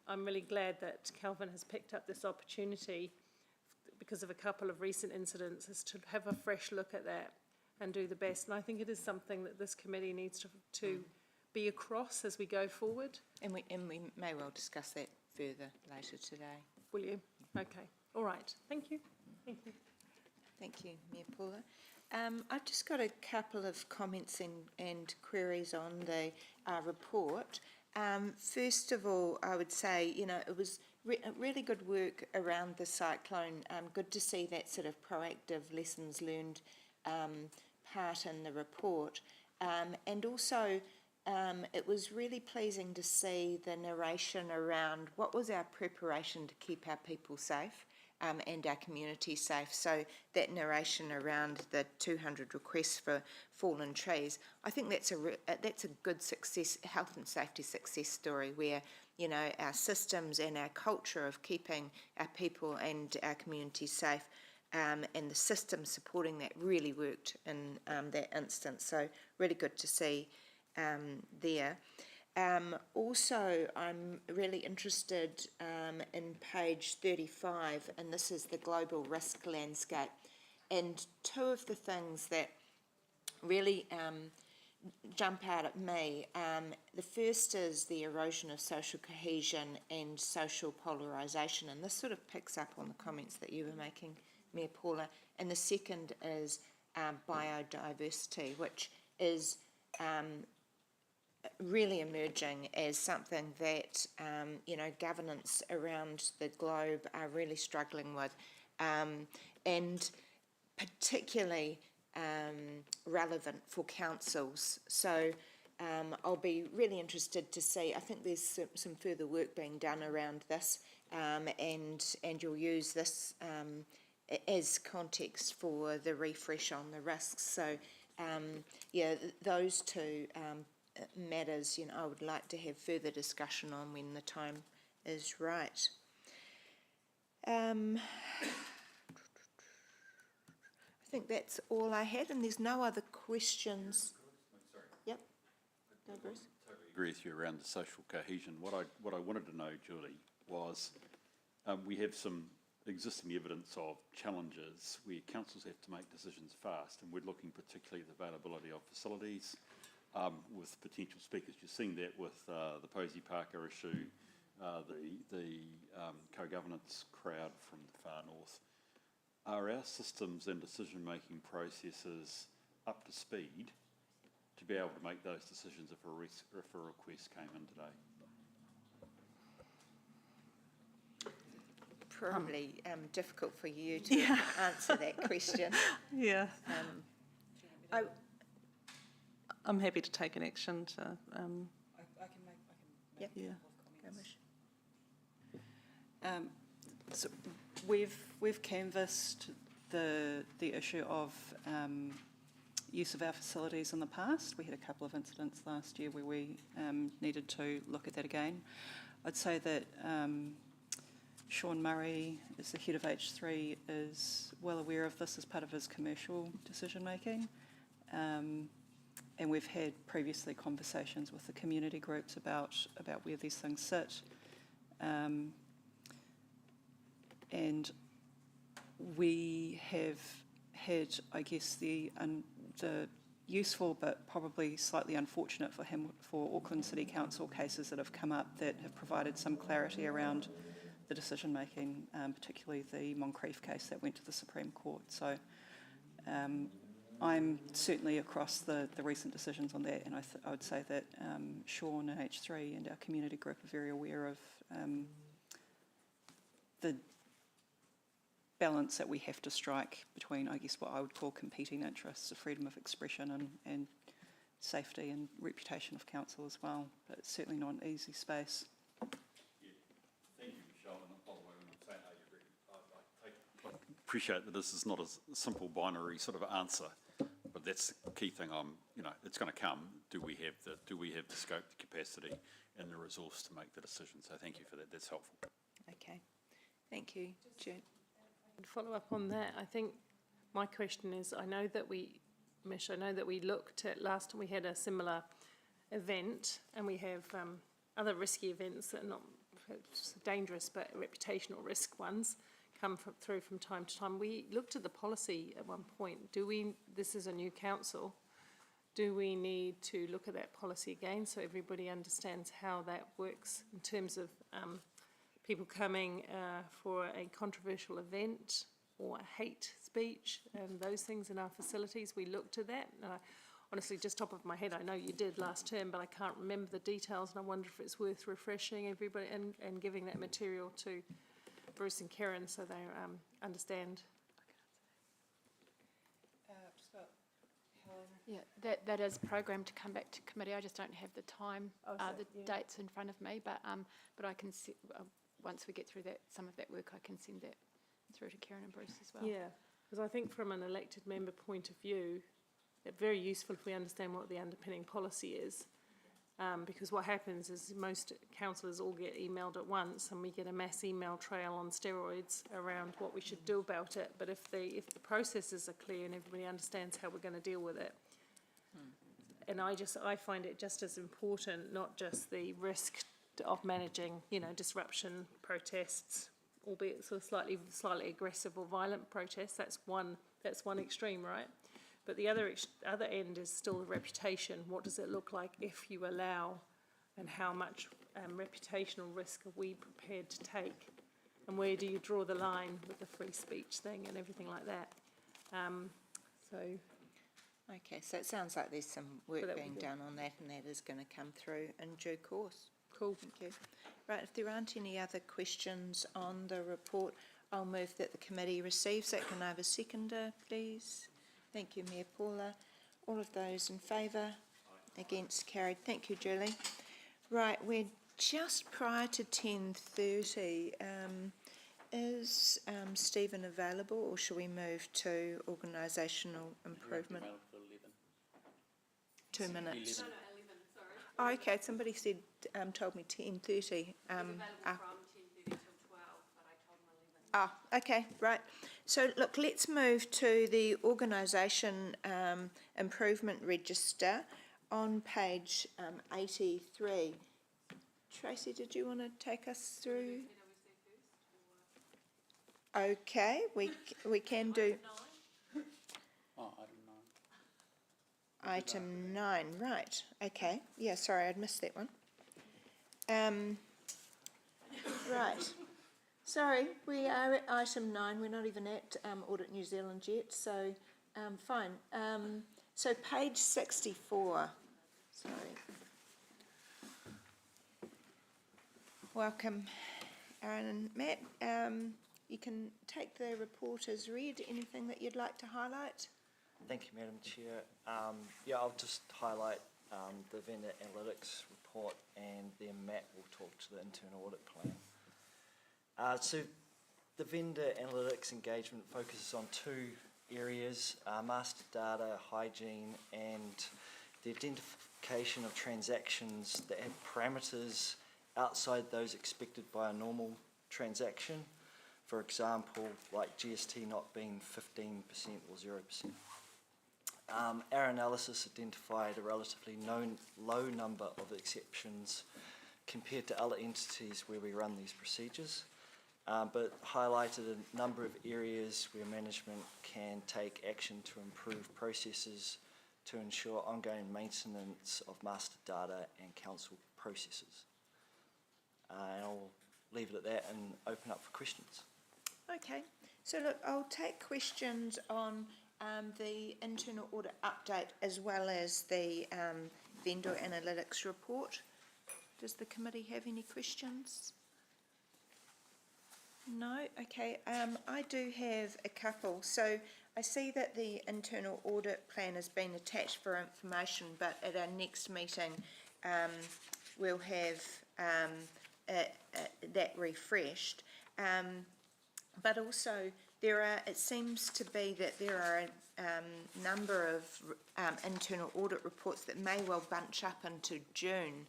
I'm really glad that Kelvin has picked up this opportunity because of a couple of recent incidents, is to have a fresh look at that and do the best. And I think it is something that this committee needs to be across as we go forward. And we may well discuss that further later today. Will you? Okay. All right. Thank you. Thank you. Thank you, Mayor Paula. I've just got a couple of comments and queries on the report. First of all, I would say, you know, it was really good work around the cyclone. Good to see that sort of proactive lessons learned part in the report. And also, it was really pleasing to see the narration around what was our preparation to keep our people safe and our community safe. So that narration around the 200 requests for fallen trees, I think that's a good success, health and safety success story where, you know, our systems and our culture of keeping our people and our community safe and the system supporting that really worked in that instance. So really good to see there. Also, I'm really interested in page 35, and this is the global risk landscape. And two of the things that really jump out at me, the first is the erosion of social cohesion and social polarisation, and this sort of picks up on the comments that you were making, Mayor Paula. And the second is biodiversity, which is really emerging as something that, you know, governance around the globe are really struggling with, and particularly relevant for councils. So I'll be really interested to see, I think there's some further work being done around this, and you'll use this as context for the refresh on the risks. So yeah, those two matters, you know, I would like to have further discussion on when the time is right. I think that's all I had, and there's no other questions. Sorry. Yep. Go, Bruce. Totally agree with you around the social cohesion. What I wanted to know, Julie, was we have some existing evidence of challenges where councils have to make decisions fast, and we're looking particularly at the availability of facilities with potential speakers. You're seeing that with the Posey Parker issue, the co-governance crowd from the far north. Are our systems and decision-making processes up to speed to be able to make those decisions if a request came in today? Probably difficult for you to answer that question. Yeah. I'm happy to take an action to. I can make Yep. Yeah. So we've canvassed the issue of use of our facilities in the past. We had a couple of incidents last year where we needed to look at that again. I'd say that Sean Murray, as the head of H3, is well aware of this as part of his commercial decision making. And we've had previously conversations with the community groups about where these things sit. And we have had, I guess, the useful but probably slightly unfortunate for him for Auckland City Council cases that have come up that have provided some clarity around the decision making, particularly the Moncrief case that went to the Supreme Court. So I'm certainly across the recent decisions on that, and I would say that Sean and H3 and our community group are very aware of the balance that we have to strike between, I guess, what I would call competing interests of freedom of expression and safety and reputation of council as well. But it's certainly not an easy space. Yeah. Thank you, Michelle. And by the way, when I'm saying I appreciate that this is not a simple binary sort of answer, but that's the key thing. It's going to come. Do we have the scope, the capacity, and the resource to make the decision? So thank you for that. That's helpful. Okay. Thank you, June. To follow up on that, I think My question is, I know that we looked at, last time we had a similar event, and we have other risky events that are not dangerous but reputational risk ones come through from time to time. We looked at the policy at one point. This is a new council, do we need to look at that policy again so everybody understands how that works in terms of people coming for a controversial event or hate speech and those things in our facilities? We looked at that. Honestly, just top of my head, I know you did last term, but I can't remember the details, and I wonder if it's worth refreshing everybody and giving that material to Bruce and Karen so they understand. Yeah, that is programmed to come back to committee. I just don't have the time, dates in front of me, but I can see, once we get through that, some of that work, I can send that through to Karen and Bruce as well. Yeah, because I think from an elected member point of view, it's very useful if we understand what the underpinning policy is. Because what happens is most councillors all get emailed at once, and we get a mass email trail on steroids around what we should do about it. But if the processes are clear and everybody understands how we're going to deal with it, and I find it just as important, not just the risk of managing, disruption, protests, albeit sort of slightly aggressive or violent protests. That's one extreme, right? But the other end is still the reputation. What does it look like if you allow, and how much reputational risk are we prepared to take? And where do you draw the line with the free speech thing and everything like that? Okay, so it sounds like there's some work being done on that, and that is going to come through in due course. Cool. Thank you. Right, if there aren't any other questions on the report, I'll move that the committee receives it. Can I have a seconder, please? Thank you, Mayor Paula. All of those in favour? Against? Carried. Thank you, Julie. Right, we're just prior to 10:30. Is Stephen available, or shall we move to organisational improvement? 2 minutes. No, 11, sorry. Oh, okay, somebody said, told me 10:30. Ah, okay, right. So, look, let's move to the organisation improvement register on page 83. Tracy, did you want to take us through? Okay, we can do. Item 9, right, okay. Yeah, sorry, I'd missed that one. Right. Sorry, we are at item 9. We're not even at Audit New Zealand yet, so fine. So page 64. Sorry. Welcome, Aaron and Matt. You can take the report as read. Anything that you'd like to highlight? Thank you, Madam Chair. I'll just highlight the vendor analytics report, and then Matt will talk to the internal audit plan. So the vendor analytics engagement focuses on 2 areas, master data, hygiene, and the identification of transactions that have parameters outside those expected by a normal transaction. For example, like GST not being 15% or 0%. Our analysis identified a relatively low number of exceptions compared to other entities where we run these procedures, but highlighted a number of areas where management can take action to improve processes to ensure ongoing maintenance of master data and council processes. And I'll leave it at that and open up for questions. Okay, so look, I'll take questions on the internal audit update as well as the vendor analytics report. Does the committee have any questions? No? Okay, I do have a couple. So I see that the internal audit plan has been attached for information, but at our next meeting we'll have that refreshed. But also it seems to be that there are a number of internal audit reports that may well bunch up into June,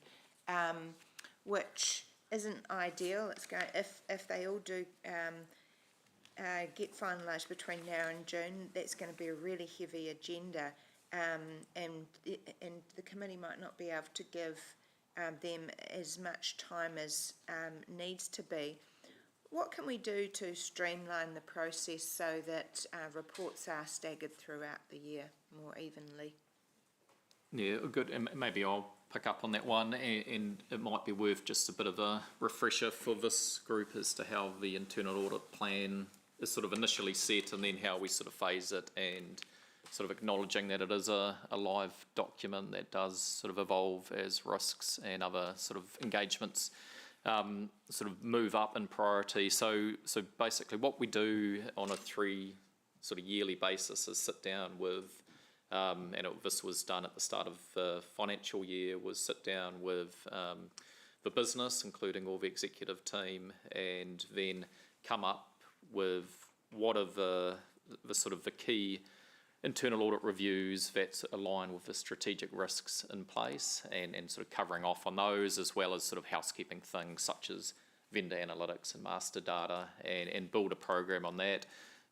which isn't ideal. It's going if they all do get finalised between now and June, that's going to be a really heavy agenda, and the committee might not be able to give them as much time as needs to be. What can we do to streamline the process so that reports are staggered throughout the year more evenly? Yeah, good. And maybe I'll pick up on that one, and it might be worth just a bit of a refresher for this group as to how the internal audit plan is sort of initially set, and then how we sort of phase it, and sort of acknowledging that it is a live document that does sort of evolve as risks and other sort of engagements sort of move up in priority. So basically what we do on a 3 sort of yearly basis is sit down with, this was done at the start of the financial year, was sit down with the business, including all the executive team, and then come up with what are the sort of the key internal audit reviews that align with the strategic risks in place, and sort of covering off on those, as well as sort of housekeeping things such as vendor analytics and master data, and build a program on that.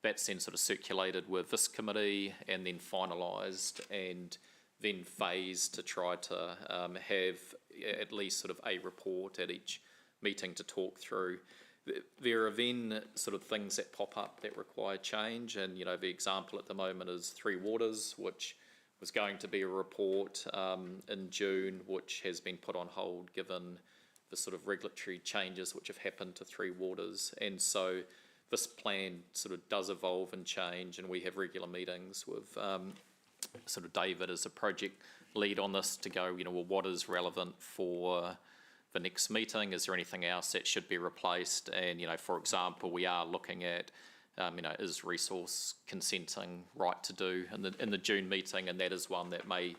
That's then sort of circulated with this committee and then finalised and then phased to try to have at least sort of a report at each meeting to talk through. There are then sort of things that pop up that require change, and the example at the moment is Three Waters, which was going to be a report in June, which has been put on hold given the sort of regulatory changes which have happened to Three Waters. And so this plan sort of does evolve and change, and we have regular meetings with sort of David as a project lead on this to go, well, what is relevant for the next meeting? Is there anything else that should be replaced? And, for example, we are looking at, is resource consenting right to do in the June meeting? And that is one that may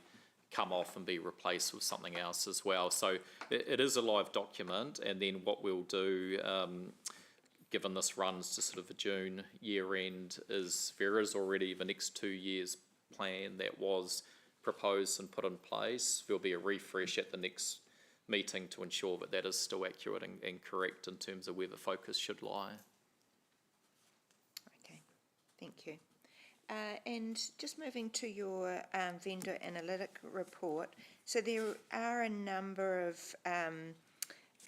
come off and be replaced with something else as well. So it is a live document. And then what we'll do, given this runs to sort of the June year end, is there is already the next 2 years plan that was proposed and put in place. There'll be a refresh at the next meeting to ensure that that is still accurate and correct in terms of where the focus should lie. Okay, thank you. And just moving to your vendor analytic report, so there are a number of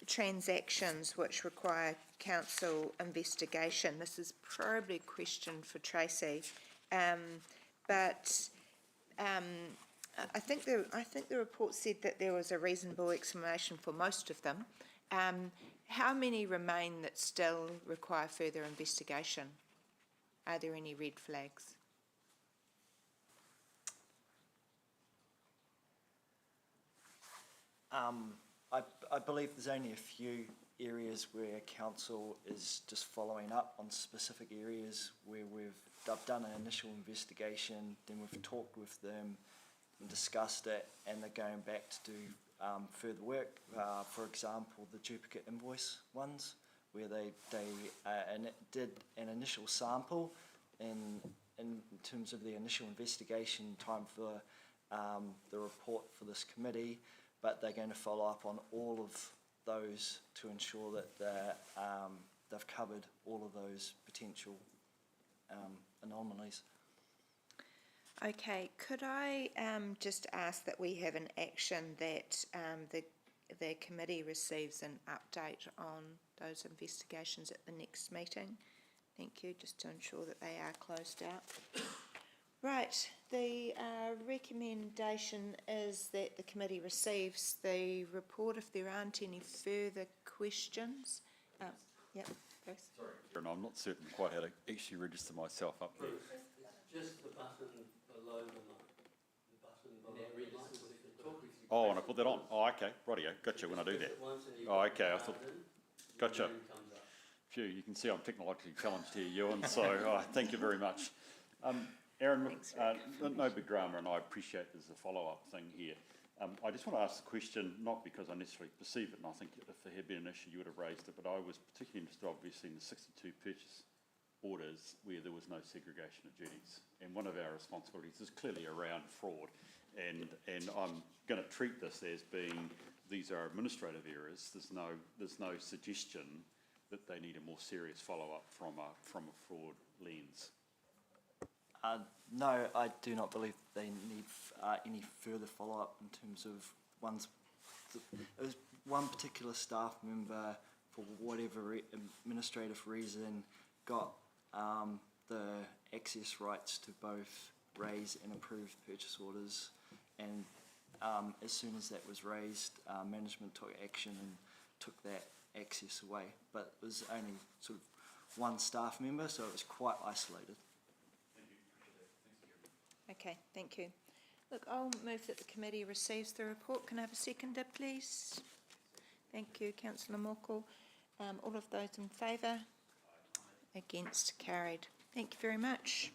transactions which require council investigation. This is probably a question for Tracy, but I think the report said that there was a reasonable explanation for most of them. How many remain that still require further investigation? Are there any red flags? I believe there's only a few areas where council is just following up on specific areas where they've done an initial investigation, then we've talked with them and discussed it, and they're going back to do further work. For example, the duplicate invoice ones, where they did an initial sample in terms of the initial investigation time for the report for this committee, but they're going to follow up on all of those to ensure that they've covered all of those potential anomalies. Okay, could I just ask that we have an action that the committee receives an update on those investigations at the next meeting? Thank you, just to ensure that they are closed out. Right, the recommendation is that the committee receives the report if there aren't any further questions. Yep, Bruce. Sorry, Karen, I'm not certain quite how to actually register myself up there. Just the button below the button below. Oh, and I put that on. Oh, okay, rightio, gotcha, when I do that. Oh, okay, I thought, gotcha. Phew, you can see I'm technologically challenged here, Ewan, so thank you very much. Aaron, no big drama, and I appreciate there's a follow-up thing here. I just want to ask the question, not because I necessarily perceive it, and I think if there had been an issue you would have raised it, but I was particularly interested obviously in the 62 purchase orders where there was no segregation of duties. And one of our responsibilities is clearly around fraud, and I'm going to treat this as being, these are administrative errors. There's no suggestion that they need a more serious follow-up from a fraud lens? No, I do not believe they need any further follow-up in terms of it was one particular staff member, for whatever administrative reason, got the access rights to both raise and approve purchase orders, and as soon as that was raised, management took action and took that access away. But it was only sort of one staff member, so it was quite isolated. Okay, thank you. Look, I'll move that the committee receives the report. Can I have a seconder, please? Thank you, councillor Morkel. All of those in favour? Against? Carried. Thank you very much.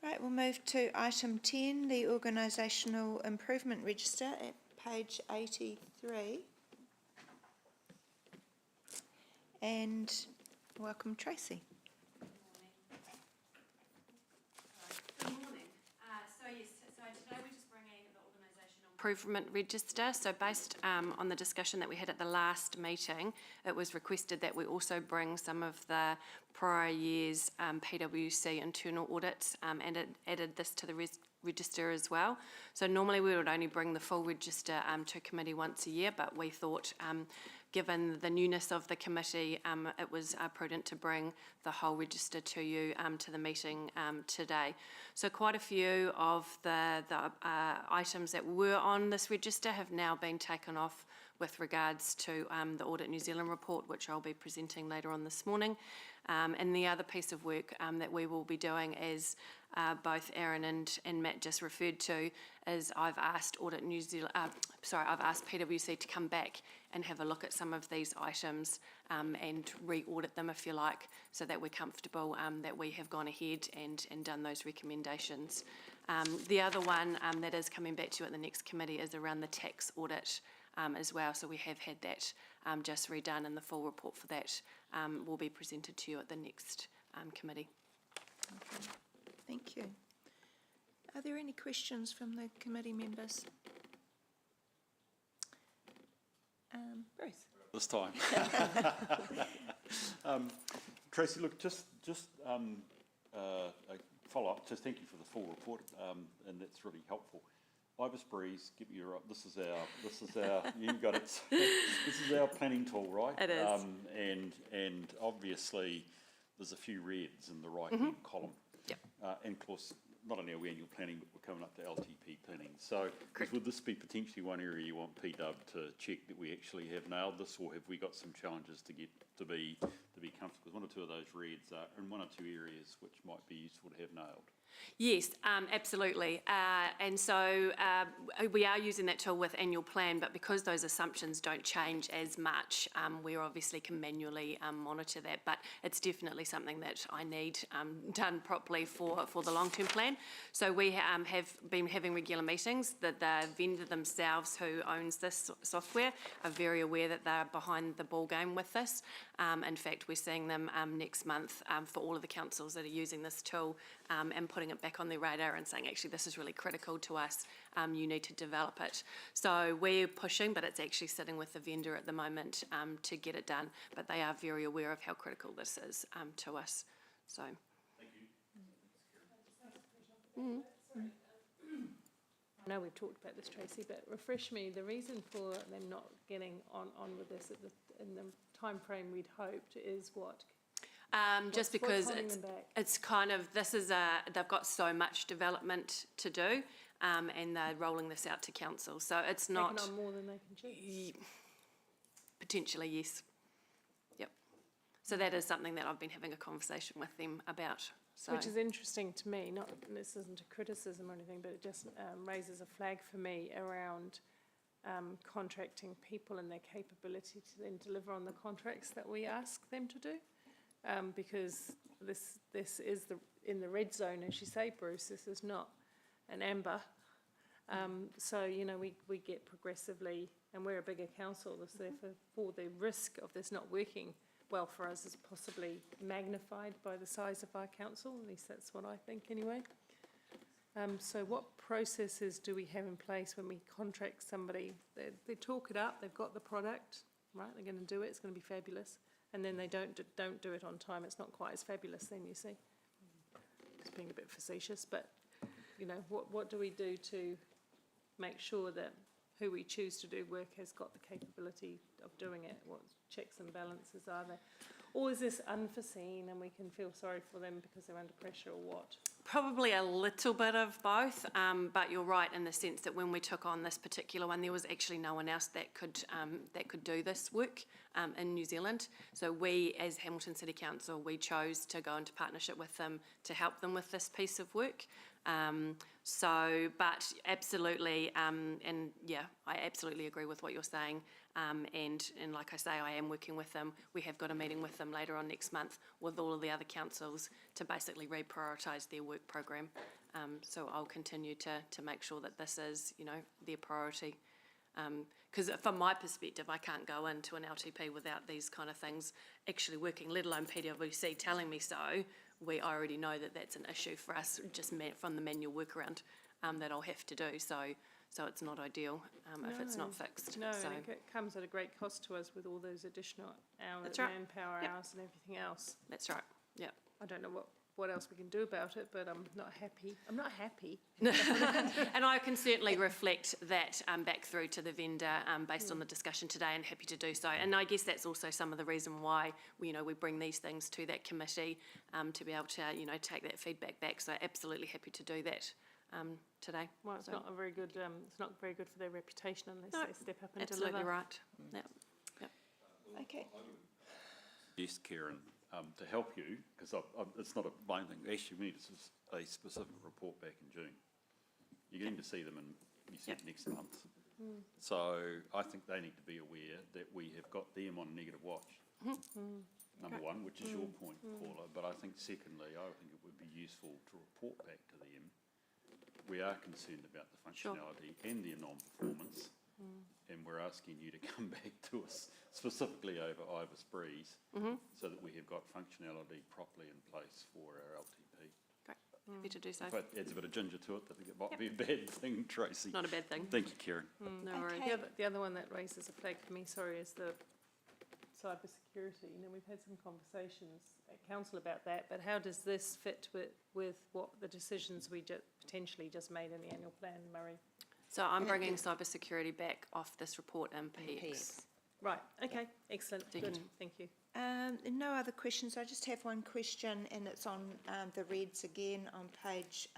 Right, we'll move to item 10, the Organisational Improvement Register at page 83. And welcome, Tracy. Good morning. So today we're just bringing the Organisational Improvement Register. So based on the discussion that we had at the last meeting, it was requested that we also bring some of the prior year's PwC internal audits and it added this to the register as well. So normally we would only bring the full register to committee once a year, but we thought given the newness of the committee, it was prudent to bring the whole register to you to the meeting today. So quite a few of the items that were on this register have now been taken off with regards to the Audit New Zealand report, which I'll be presenting later on this morning. And the other piece of work that we will be doing is both Aaron and Matt just referred to, is I've asked Audit New Zealand, I've asked PwC to come back and have a look at some of these items and re-audit them, if you like, so that we're comfortable that we have gone ahead and done those recommendations. The other one that is coming back to you at the next committee is around the tax audit as well. So we have had that just redone, and the full report for that will be presented to you at the next committee. Okay. Thank you. Are there any questions from the committee members? Bruce? This time. Tracy, look, just a follow-up. Just thank you for the full report, and that's really helpful. Ibis Breeze, get your up. This is our. You got it. This is our planning tool, right? It is. And obviously, there's a few reds in the right-hand column. Yep. And of course, not only are we annual planning, but we're coming up to LTP planning. So, would this be potentially one area you want PW to check that we actually have nailed this, or have we got some challenges to get to be comfortable? Because one or two of those reds are in one or two areas which might be useful to have nailed. Yes, absolutely. And so we are using that tool with annual plan, but because those assumptions don't change as much, we obviously can manually monitor that. But it's definitely something that I need done properly for the long-term plan. So we have been having regular meetings. The vendor themselves, who owns this software, are very aware that they're behind the ball game with this. In fact, we're seeing them next month for all of the councils that are using this tool and putting it back on their radar and saying, actually, this is really critical to us. You need to develop it. So we're pushing, but it's actually sitting with the vendor at the moment to get it done. But they are very aware of how critical this is to us. So. Thank you. I know we've talked about this, Tracy, but refresh me, the reason for them not getting on with this in the time frame we'd hoped is what? Just because it's kind of, they've got so much development to do and they're rolling this out to council. So it's not... Taking on more than they can chew? Potentially, yes. Yep. So that is something that I've been having a conversation with them about. So. Which is interesting to me, not this isn't a criticism or anything, but it just raises a flag for me around contracting people and their capability to then deliver on the contracts that we ask them to do. Because this is in the red zone, as you say, Bruce. This is not an amber. So, you know, we get progressively, and we're a bigger council, so therefore the risk of this not working well for us is possibly magnified by the size of our council. At least that's what I think anyway. So what processes do we have in place when we contract somebody? They talk it up, they've got the product, right? They're going to do it, it's going to be fabulous. And then they don't do it on time, it's not quite as fabulous then, you see. Just being a bit facetious, but, you know, what do we do to make sure that who we choose to do work has got the capability of doing it? What checks and balances are there? Or is this unforeseen and we can feel sorry for them because they're under pressure, or what? Probably a little bit of both, but you're right in the sense that when we took on this particular one, there was actually no one else that could do this work in New Zealand. So we, as Hamilton City Council, we chose to go into partnership with them to help them with this piece of work. But absolutely, and yeah, I absolutely agree with what you're saying. And like I say, I am working with them. We have got a meeting with them later on next month with all of the other councils to basically reprioritise their work program. So I'll continue to make sure that this is, you know, their priority. Because from my perspective, I can't go into an LTP without these kind of things actually working, let alone PwC telling me so. I already know that that's an issue for us, just from the manual workaround that I'll have to do. So it's not ideal if it's not fixed. No, so. and it comes at a great cost to us with all those additional hours, That's right. manpower Yep. hours and everything else. That's right, yeah. I don't know what else we can do about it, but I'm not happy. I'm not happy. And I can certainly reflect that back through to the vendor based on the discussion today, and happy to do so. And I guess that's also some of the reason why we bring these things to that committee to be able to take that feedback back. So absolutely happy to do that today. Well, it's not very good for their reputation unless No, they step up and absolutely deliver. right. Yep. Okay. Yes, Karen, to help you, because it's not a main thing, actually we need a specific report back in June. You're getting to see them in, you said, next month. So I think they need to be aware that we have got them on negative watch. Number one, which is your point, Paula, but I think secondly, I think it would be useful to report back to them. We are concerned about the functionality and their non-performance, and we're asking you to come back to us specifically over Ibis Breeze so that we have got functionality properly in place for our LTP. Great, happy to do so. If that adds a bit of ginger to it, I think it might be a bad thing, Tracy. Not a bad thing. Thank you, Karen. No worries. Okay. The other one that raises a flag for me, is the cyber security. We've had some conversations at council about that, but how does this fit with what the decisions we potentially just made in the annual plan, Murray? So I'm bringing cyber security back off this report in PX. Right, okay, excellent, So you good, can- thank you. No other questions. I just have one question, and it's on the Reds again on page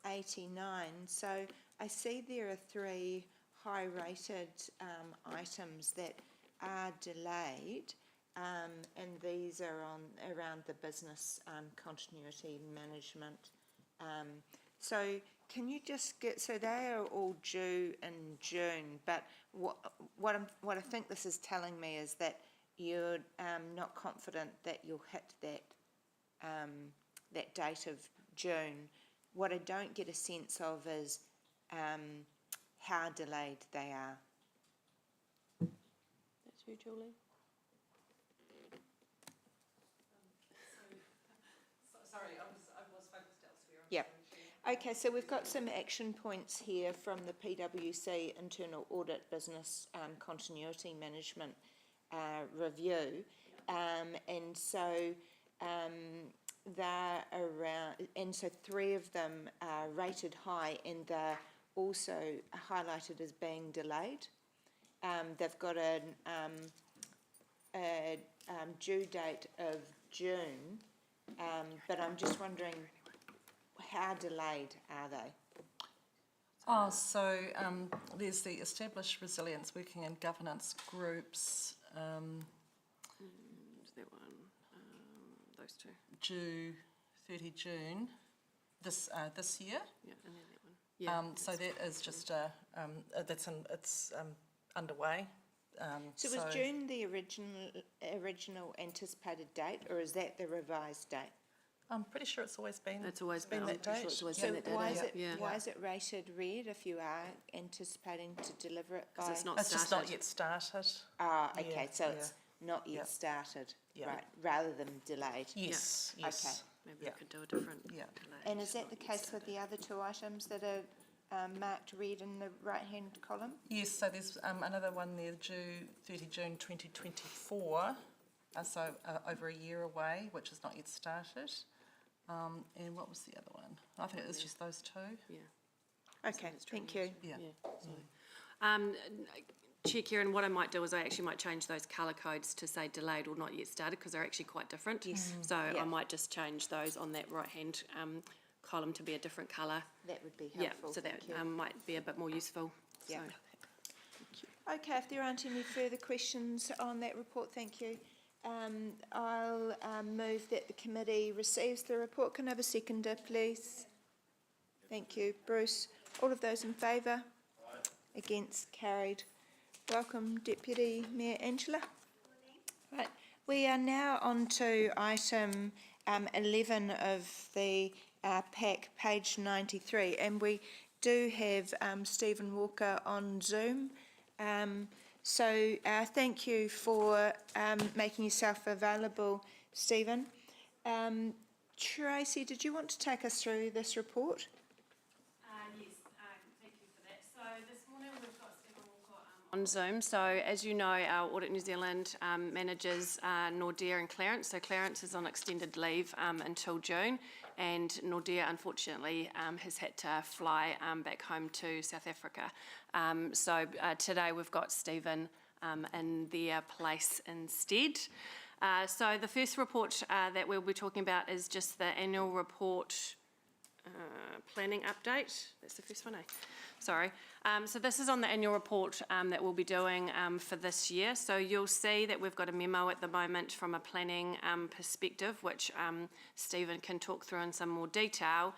89. So I see there are 3 high-rated items that are delayed, and these are around the business continuity management. So can you just so they are all due in June, but what I think this is telling me is that you're not confident that you'll hit that date of June. What I don't get a sense of is how delayed they are. That's you, Julie. Sorry, I was focused elsewhere. Yep. Okay, so we've got some action points here from the PwC Internal Audit Business Continuity Management Review. And so they're around, and so 3 of them are rated high, and they're also highlighted as being delayed. They've got a due date of June, but I'm just wondering, how delayed are they? So there's the Established Resilience Working and Governance Groups, That one, those 2. due 30 June this year. Yeah, and then that one. Yeah. So that is just it's underway. So was June the original anticipated date, or is that the revised date? I'm pretty sure it's always been. It's always been been. that date. It's always So been that date. why is it Yeah. why is it rated red if you are anticipating to deliver it by? Because it's not It's just not started. yet started. Ah, okay, Yeah, so yeah. it's not yet Yeah. started, Yeah. right? Rather than delayed. Yes, Okay. yes. Maybe Yeah. we could do a different Yeah. delay. And is that the case with the other 2 items that are marked red in the right-hand column? Yes, so there's another one there, 30 June 2024, so over a year away, which is not yet started. And what was the other one? I think it was just those two. Yeah. Okay, thank you. Yeah. Chair Kieran, what I might do is I actually might change those colour codes to say delayed or not yet started, because they're actually quite different. Yes. So Yeah. I might just change those on that right-hand column to be a different colour. That would be helpful. Yeah, so thank that you. might be a bit more useful. Yeah. So. Okay, if there aren't any further questions on that report, thank you. I'll move that the committee receives the report. Can I have a seconder, please? Thank you. Bruce, all of those in favour? Against? Carried. Welcome, Deputy Mayor Angela. Right, we are now on to item 11 of the pack, page 93, and we do have Stephen Walker on Zoom. So thank you for making yourself available, Stephen. Tracy, did you want to take us through this report? Yes, thank you for that. So this morning we've got Stephen Walker on Zoom. So as you know, our Audit New Zealand managers Nordea and Clarence. So Clarence is on extended leave until June, and Nordea unfortunately has had to fly back home to South Africa. So today we've got Stephen in their place instead. So the first report that we'll be talking about is just the annual report planning update. That's the first one, eh? Sorry. So this is on the annual report that we'll be doing for this year. So you'll see that we've got a memo at the moment from a planning perspective, which Stephen can talk through in some more detail.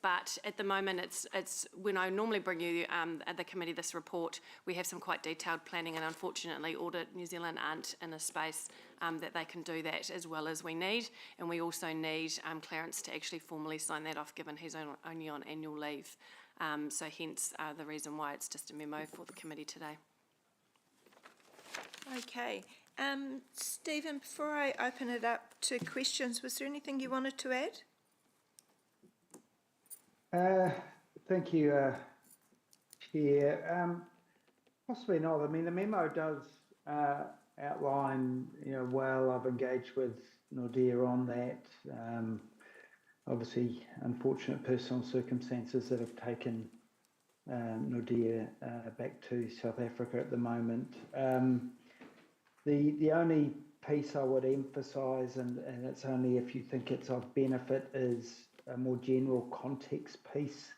But at the moment, it's when I normally bring you at the committee this report, we have some quite detailed planning, and unfortunately Audit New Zealand aren't in a space that they can do that as well as we need, and we also need Clarence to actually formally sign that off, given he's only on annual leave. So hence the reason why it's just a memo for the committee today. Okay. Stephen, before I open it up to questions, was there anything you wanted to add? Thank you, Chair. Possibly not. I mean, the memo does outline, well, I've engaged with Nordea on that. Obviously, unfortunate personal circumstances that have taken Nordea back to South Africa at the moment. The only piece I would emphasise, and it's only if you think it's of benefit, is a more general context piece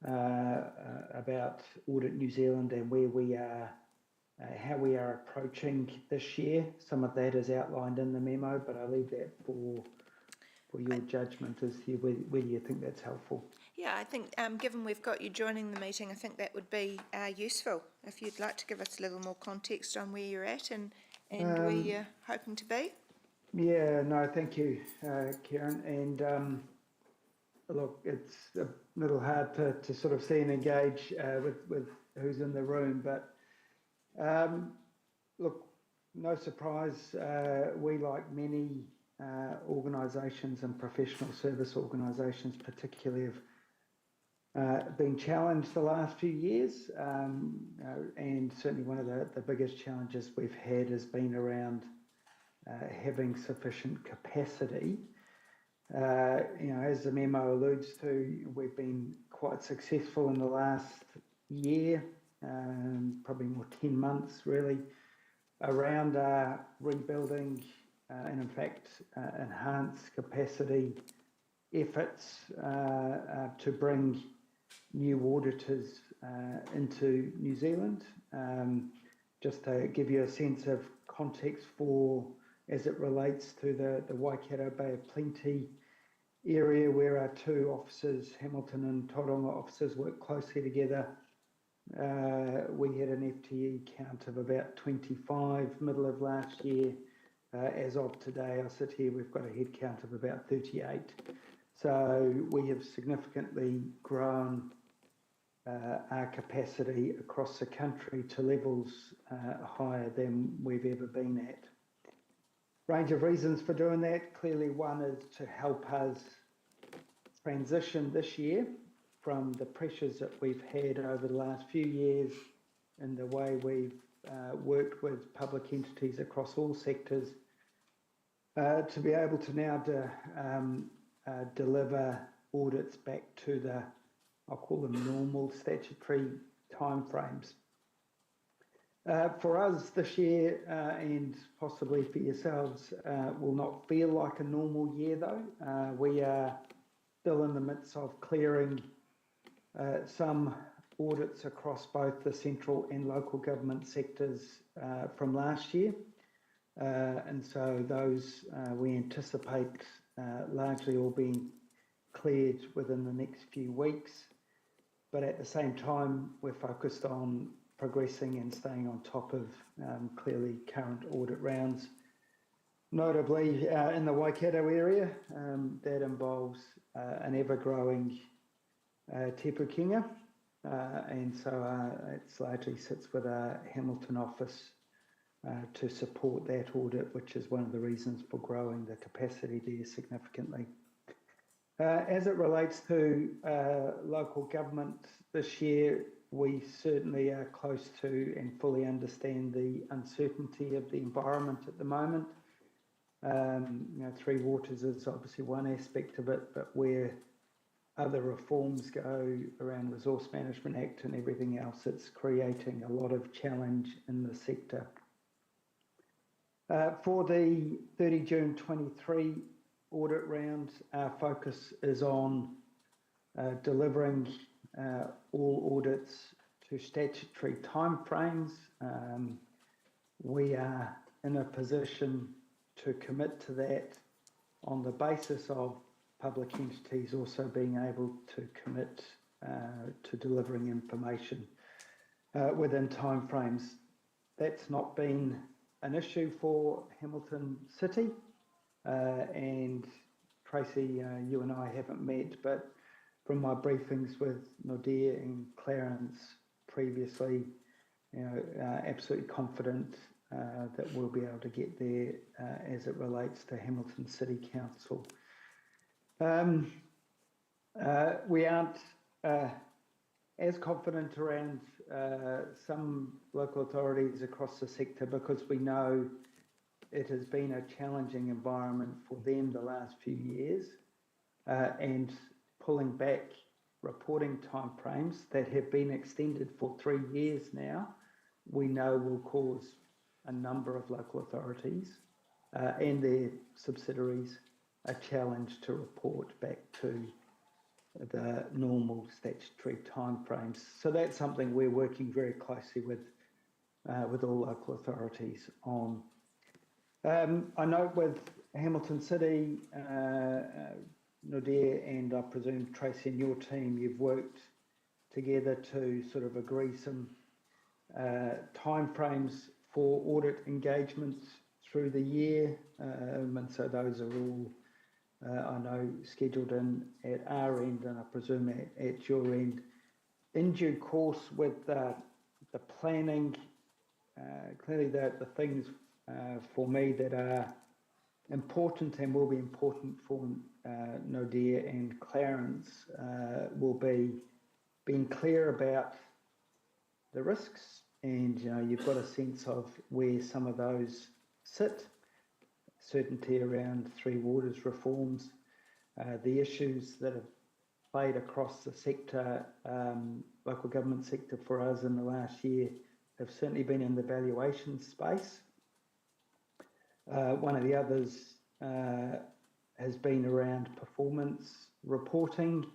about Audit New Zealand and where we are, how we are approaching this year. Some of that is outlined in the memo, but I'll leave that for your judgment as to whether you think that's helpful. Yeah, I think given we've got you joining the meeting, I think that would be useful if you'd like to give us a little more context on where you're at and where you're hoping to be. Yeah, no, thank you, Kieran. And look, it's a little hard to sort of see and engage with who's in the room, but look, no surprise, we, like many organisations and professional service organisations particularly, have been challenged the last few years, and certainly one of the biggest challenges we've had has been around having sufficient capacity. As the memo alludes to, we've been quite successful in the last year, probably more 10 months really, around rebuilding and in fact enhanced capacity efforts to bring new auditors into New Zealand. Just to give you a sense of context for as it relates to the Waikato Bay of Plenty area, where our two offices, Hamilton and Tauranga offices, work closely together. We had an FTE count of about 25 middle of last year. As of today, I sit here, we've got a head count of about 38. So we have significantly grown our capacity across the country to levels higher than we've ever been at. Range of reasons for doing that. Clearly, one is to help us transition this year from the pressures that we've had over the last few years and the way we've worked with public entities across all sectors to be able to now deliver audits back to the, I'll call them normal statutory timeframes. For us this year, and possibly for yourselves, will not feel like a normal year though. We are still in the midst of clearing some audits across both the central and local government sectors from last year. And so those we anticipate largely all being cleared within the next few weeks. But at the same time, we're focused on progressing and staying on top of clearly current audit rounds. Notably in the Waikato area, that involves an ever-growing Te Pukenga, and so it largely sits with our Hamilton office to support that audit, which is one of the reasons for growing the capacity there significantly. As it relates to local government this year, we certainly are close to and fully understand the uncertainty of the environment at the moment. Three Waters is obviously one aspect of it, but where other reforms go around Resource Management Act and everything else, it's creating a lot of challenge in the sector. For the 30 June 23 audit round, our focus is on delivering all audits to statutory timeframes. We are in a position to commit to that on the basis of public entities also being able to commit to delivering information within timeframes. That's not been an issue for Hamilton City, and Tracy, you and I haven't met, but from my briefings with Nordea and Clarence previously, absolutely confident that we'll be able to get there as it relates to Hamilton City Council. We aren't as confident around some local authorities across the sector because we know it has been a challenging environment for them the last few years, and pulling back reporting timeframes that have been extended for 3 years now, we know will cause a number of local authorities and their subsidiaries a challenge to report back to the normal statutory timeframes. So that's something we're working very closely with all local authorities on. I note with Hamilton City, Nordea, and I presume Tracy and your team, you've worked together to sort of agree some timeframes for audit engagements through the year, and so those are all, I know, scheduled in at our end, and I presume at your end. In due course with the planning, clearly the things for me that are important and will be important for Nordea and Clarence will be being clear about the risks, and you've got a sense of where some of those sit, certainty around Three Waters reforms, the issues that have played across the sector, local government sector for us in the last year have certainly been in the valuation space. One of the others has been around performance reporting.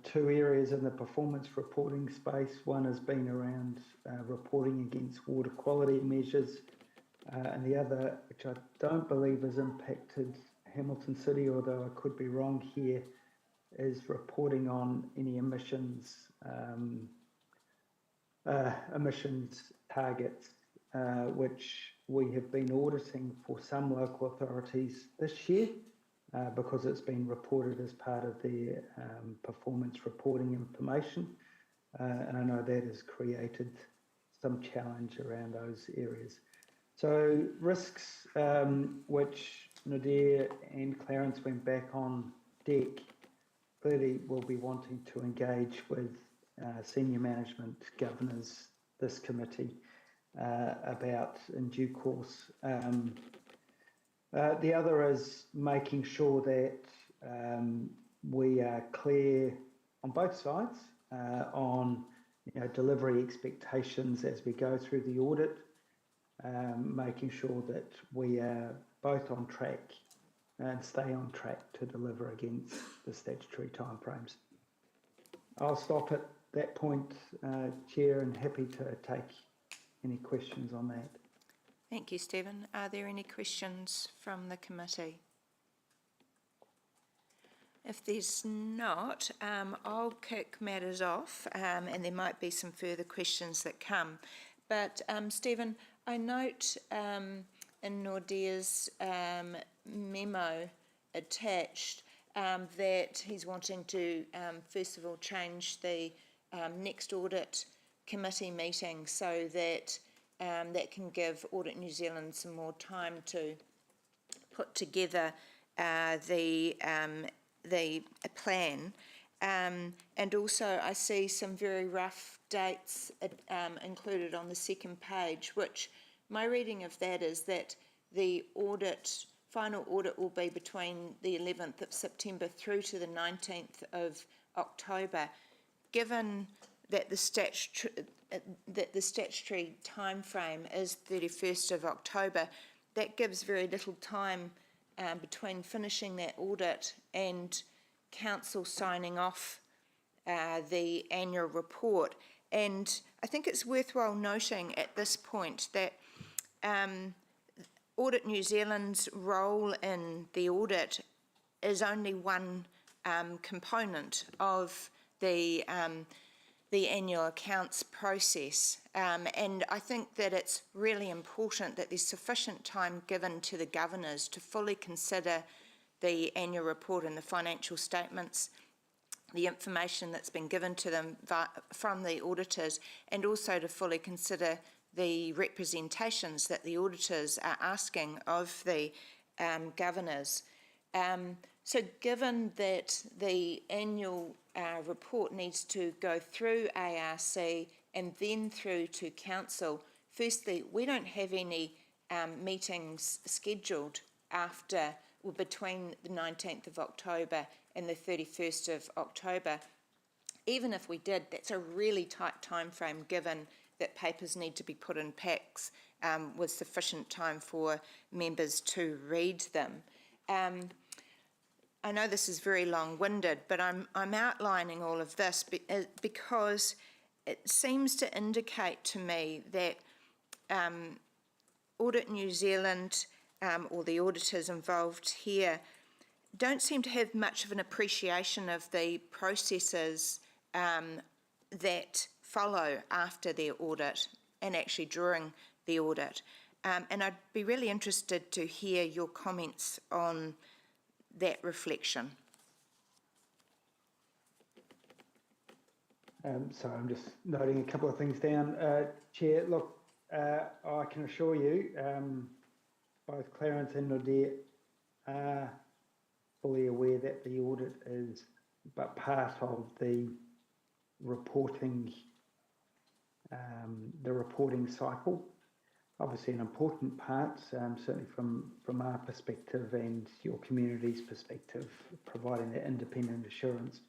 Two areas in the performance reporting space. One has been around reporting against water quality measures, and the other, which I don't believe has impacted Hamilton City, although I could be wrong here, is reporting on any emissions targets, which we have been auditing for some local authorities this year because it's been reported as part of their performance reporting information. And I know that has created some challenge around those areas. So risks which Nordea and Clarence went back on deck clearly we'll be wanting to engage with senior management, governors, this committee about in due course. The other is making sure that we are clear on both sides on delivery expectations as we go through the audit, making sure that we are both on track and stay on track to deliver against the statutory timeframes. I'll stop at that point, Chair, and happy to take any questions on that. Thank you, Stephen. Are there any questions from the committee? If there's not, I'll kick matters off, and there might be some further questions that come. But Stephen, I note in Nordea's memo attached that he's wanting to, first of all, change the next audit committee meeting so that that can give Audit New Zealand some more time to put together the plan. And also I see some very rough dates included on the second page, which my reading of that is that the final audit will be between the 11th of September through to the 19th of October. Given that the statutory timeframe is 31st of October, that gives very little time between finishing that audit and council signing off the annual report. And I think it's worthwhile noting at this point that Audit New Zealand's role in the audit is only one component of the annual accounts process. And I think that it's really important that there's sufficient time given to the governors to fully consider the annual report and the financial statements, the information that's been given to them from the auditors, and also to fully consider the representations that the auditors are asking of the governors. So given that the annual report needs to go through ARC and then through to council, firstly, we don't have any meetings scheduled between the 19th of October and the 31st of October. Even if we did, that's a really tight time frame given that papers need to be put in packs with sufficient time for members to read them. I know this is very long-winded, but I'm outlining all of this because it seems to indicate to me that Audit New Zealand or the auditors involved here don't seem to have much of an appreciation of the processes that follow after their audit and actually during the audit. And I'd be really interested to hear your comments on that reflection. So I'm just noting a couple of things down. Chair, look, I can assure you, both Clarence and Nordea are fully aware that the audit is but part of the reporting cycle. Obviously an important part, certainly from our perspective and your community's perspective, providing that independent assurance.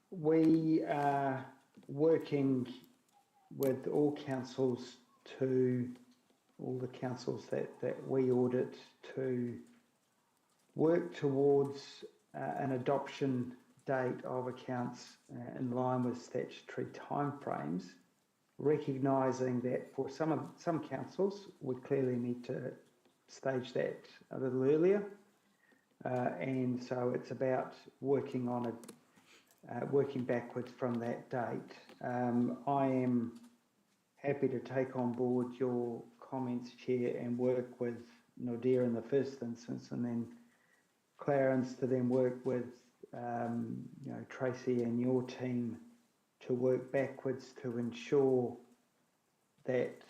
We are working with all the councils that we audit to work towards an adoption date of accounts in line with statutory timeframes, recognising that for some councils we clearly need to stage that a little earlier, and so it's about working backwards from that date. I am happy to take on board your comments, Chair, and work with Nordea in the first instance, and then Clarence to then work with Tracy and your team to work backwards to ensure that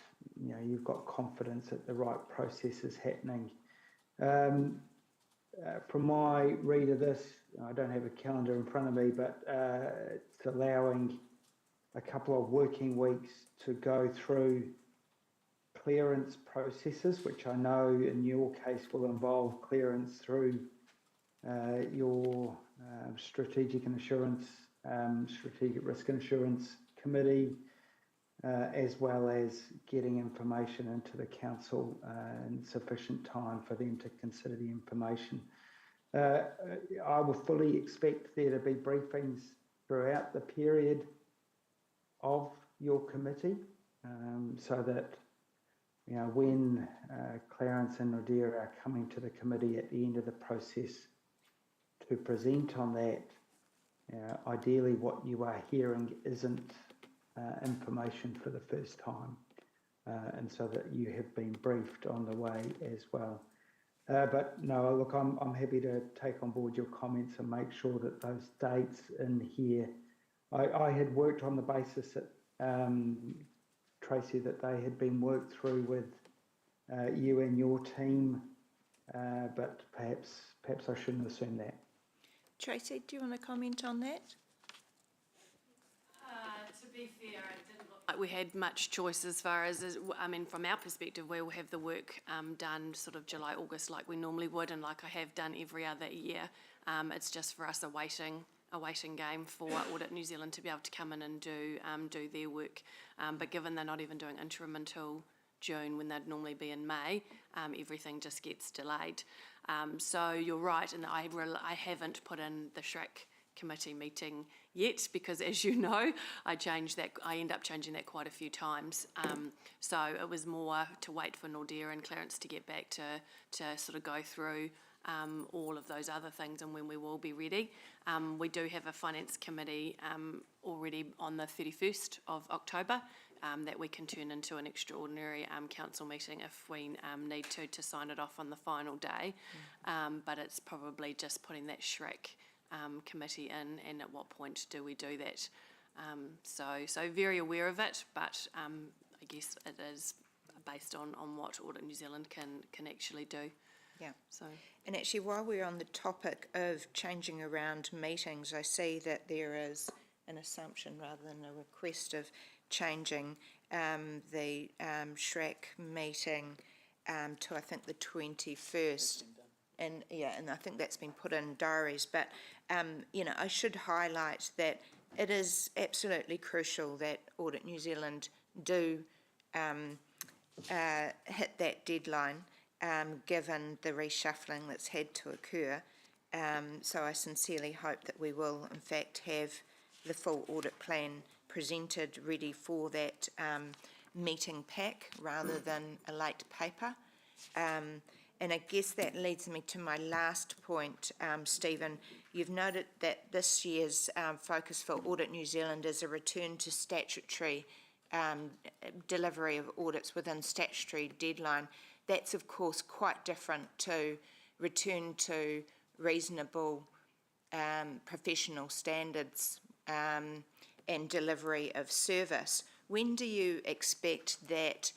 you've got confidence that the right process is happening. From my read of this, I don't have a calendar in front of me, but it's allowing a couple of working weeks to go through clearance processes, which I know in your case will involve clearance through your strategic risk and assurance committee, as well as getting information into the council in sufficient time for them to consider the information. I will fully expect there to be briefings throughout the period of your committee, so that when Clarence and Nadir are coming to the committee at the end of the process to present on that, ideally what you are hearing isn't information for the first time, and so that you have been briefed on the way as well. But no, look, I'm happy to take on board your comments and make sure that those dates in here. I had worked on the basis that, Tracy, that they had been worked through with you and your team, but perhaps I shouldn't assume that. Tracy, do you want to comment on that? To be fair, it didn't look like we had much choice as far as, I mean, from our perspective, we will have the work done sort of July, August like we normally would, and like I have done every other year. It's just for us a waiting game for Audit New Zealand to be able to come in and do their work. But given they're not even doing interim until June, when they'd normally be in May, everything just gets delayed. So you're right, and I haven't put in the SHRIC committee meeting yet, because as you know, I end up changing that quite a few times. So it was more to wait for Nadir and Clarence to get back to sort of go through all of those other things and when we will be ready. We do have a finance committee already on the 31st of October that we can turn into an extraordinary council meeting if we need to sign it off on the final day. But it's probably just putting that SHRIC committee in, and at what point do we do that? So very aware of it, but I guess it is based on what Audit New Zealand can actually do. Yeah. So. And actually, while we're on the topic of changing around meetings, I see that there is an assumption rather than a request of changing the SHRAC meeting to, I think, the 21st. And I think that's been put in diaries. But, I should highlight that it is absolutely crucial that Audit New Zealand do hit that deadline, given the reshuffling that's had to occur. So I sincerely hope that we will, in fact, have the full audit plan presented ready for that meeting pack rather than a late paper. And I guess that leads me to my last point, Stephen. You've noted that this year's focus for Audit New Zealand is a return to statutory delivery of audits within statutory deadline. That's, of course, quite different to return to reasonable professional standards and delivery of service. When do you expect that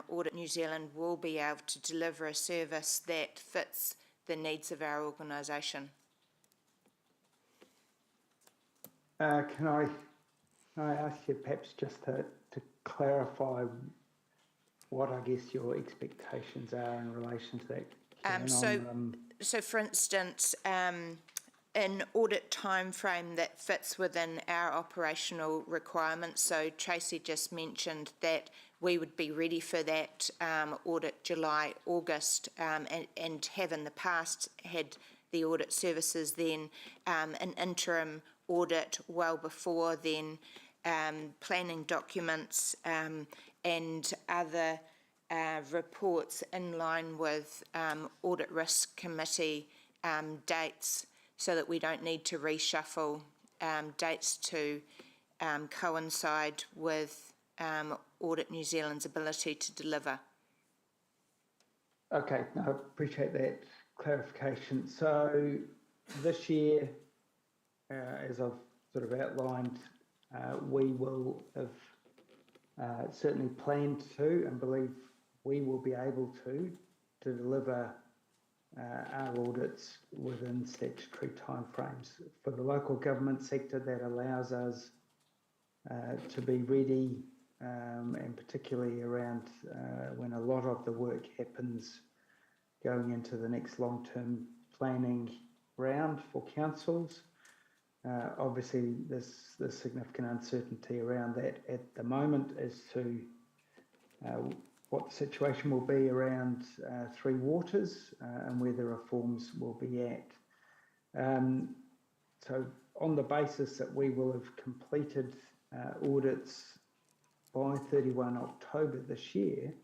Audit New Zealand will be able to deliver a service that fits the needs of our organisation? Can I ask you perhaps just to clarify what I guess your expectations are in relation to that? So for instance, an audit timeframe that fits within our operational requirements. So Tracy just mentioned that we would be ready for that audit July, August, and have in the past had the audit services then, an interim audit well before then, planning documents and other reports in line with Audit Risk Committee dates, so that we don't need to reshuffle dates to coincide with Audit New Zealand's ability to deliver. Okay, no, I appreciate that clarification. So this year, as I've sort of outlined, we will have certainly planned to and believe we will be able to deliver our audits within statutory timeframes. For the local government sector, that allows us to be ready, and particularly around when a lot of the work happens going into the next long-term planning round for councils. Obviously, there's significant uncertainty around that at the moment as to what the situation will be around Three Waters and where the reforms will be at. So on the basis that we will have completed audits by 31 October this year,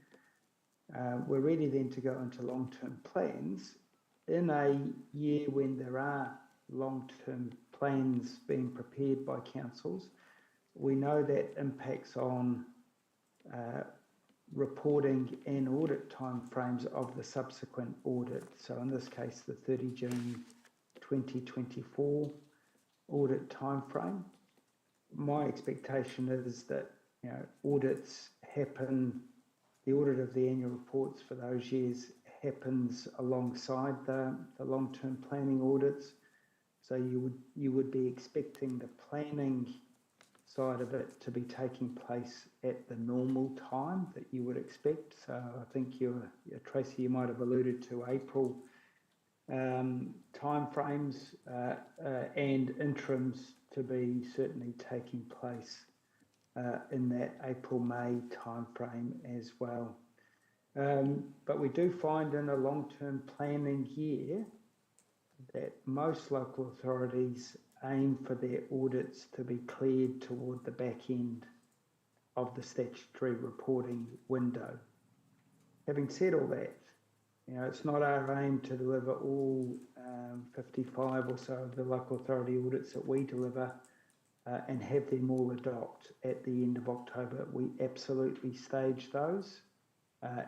we're ready then to go into long-term plans in a year when there are long-term plans being prepared by councils. We know that impacts on reporting and audit timeframes of the subsequent audit. So in this case, the 30 June 2024 audit timeframe. My expectation is that audits happen, the audit of the annual reports for those years happens alongside the long-term planning audits. So you would be expecting the planning side of it to be taking place at the normal time that you would expect. So I think Tracy, you might have alluded to April timeframes and interims to be certainly taking place in that April-May timeframe as well. But we do find in a long-term planning year that most local authorities aim for their audits to be cleared toward the back end of the statutory reporting window. Having said all that, it's not our aim to deliver all 55 or so of the local authority audits that we deliver and have them all adopt at the end of October. We absolutely stage those.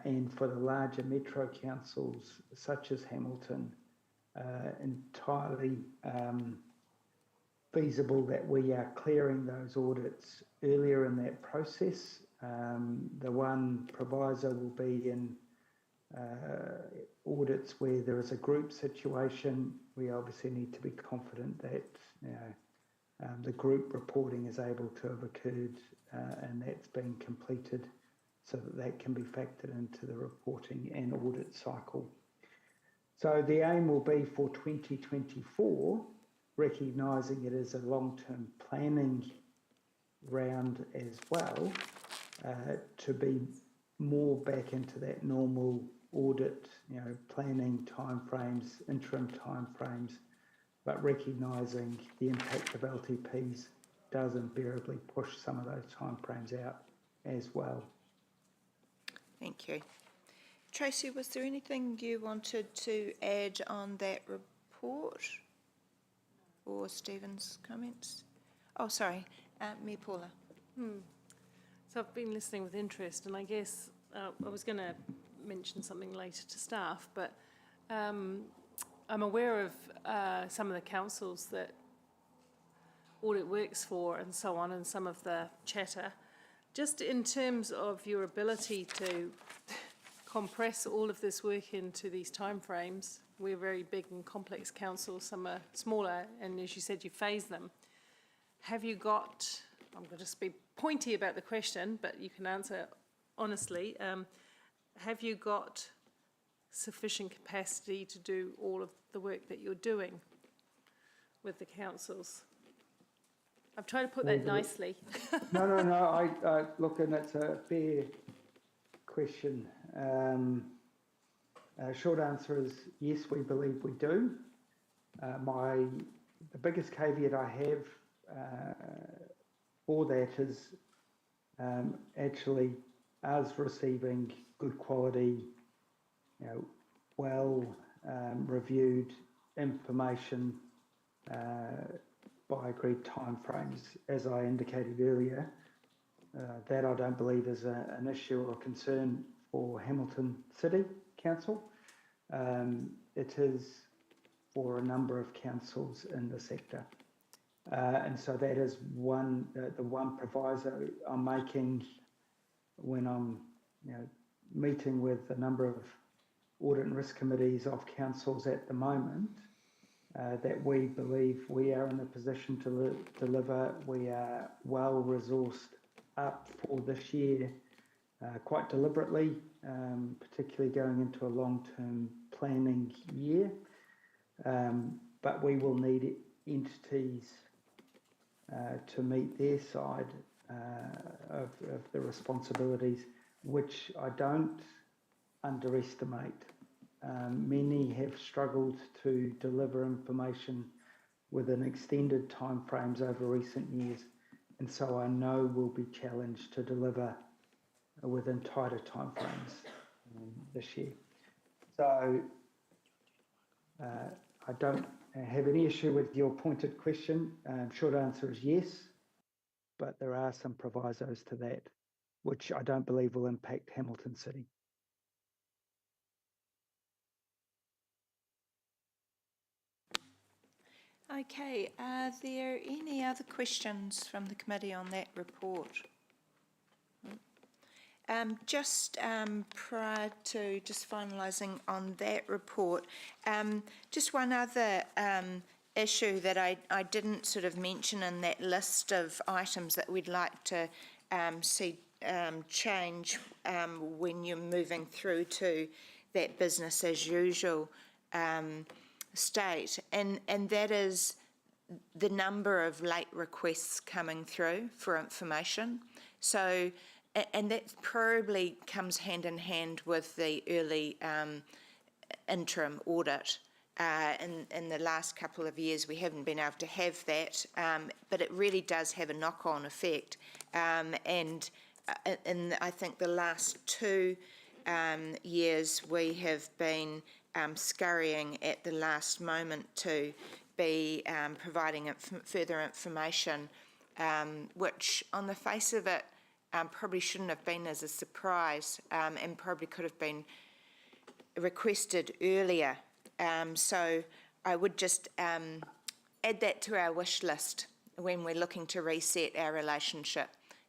And for the larger metro councils, such as Hamilton, entirely feasible that we are clearing those audits earlier in that process. The one proviso will be in audits where there is a group situation. We obviously need to be confident that the group reporting is able to have occurred and that's been completed so that can be factored into the reporting and audit cycle. So the aim will be for 2024, recognising it as a long-term planning round as well, to be more back into that normal audit, planning timeframes, interim timeframes, but recognising the impact of LTPs does invariably push some of those timeframes out as well. Thank you. Tracy, was there anything you wanted to add on that report or Stephen's comments? Oh, sorry, Mayor Paula. So I've been listening with interest, and I guess I was going to mention something later to staff, but I'm aware of some of the councils that Audit works for and so on, and some of the chatter. Just in terms of your ability to compress all of this work into these timeframes, we're very big and complex councils, some are smaller, and as you said, you phase them. Have you got, I'm going to just be pointy about the question, but you can answer honestly, have you got sufficient capacity to do all of the work that you're doing with the councils? I've tried to put that nicely. No. I look, and that's a fair question. Short answer is yes, we believe we do. The biggest caveat I have for that is actually us receiving good quality, well reviewed information by agreed timeframes, as I indicated earlier. That I don't believe is an issue or concern for Hamilton City Council. It is for a number of councils in the sector. And so that is the one proviso I'm making when I'm meeting with a number of audit and risk committees of councils at the moment, that we believe we are in a position to deliver. We are well resourced up for this year, quite deliberately, particularly going into a long-term planning year. But we will need entities to meet their side of the responsibilities, which I don't underestimate. Many have struggled to deliver information within extended timeframes over recent years, and so I know we'll be challenged to deliver within tighter timeframes this year. So I don't have any issue with your pointed question. Short answer is yes, but there are some provisos to that, which I don't believe will impact Hamilton City. Okay, are there any other questions from the committee on that report? Just prior to just finalising on that report, just one other issue that I didn't sort of mention in that list of items that we'd like to see change when you're moving through to that business as usual state, and that is the number of late requests coming through for information. So, and that probably comes hand in hand with the early interim audit. In the last couple of years, we haven't been able to have that, but it really does have a knock-on effect. And in I think the last 2 years, we have been scurrying at the last moment to be providing further information, which on the face of it probably shouldn't have been as a surprise, and probably could have been requested earlier. So I would just add that to our wish list when we're looking to reset our relationship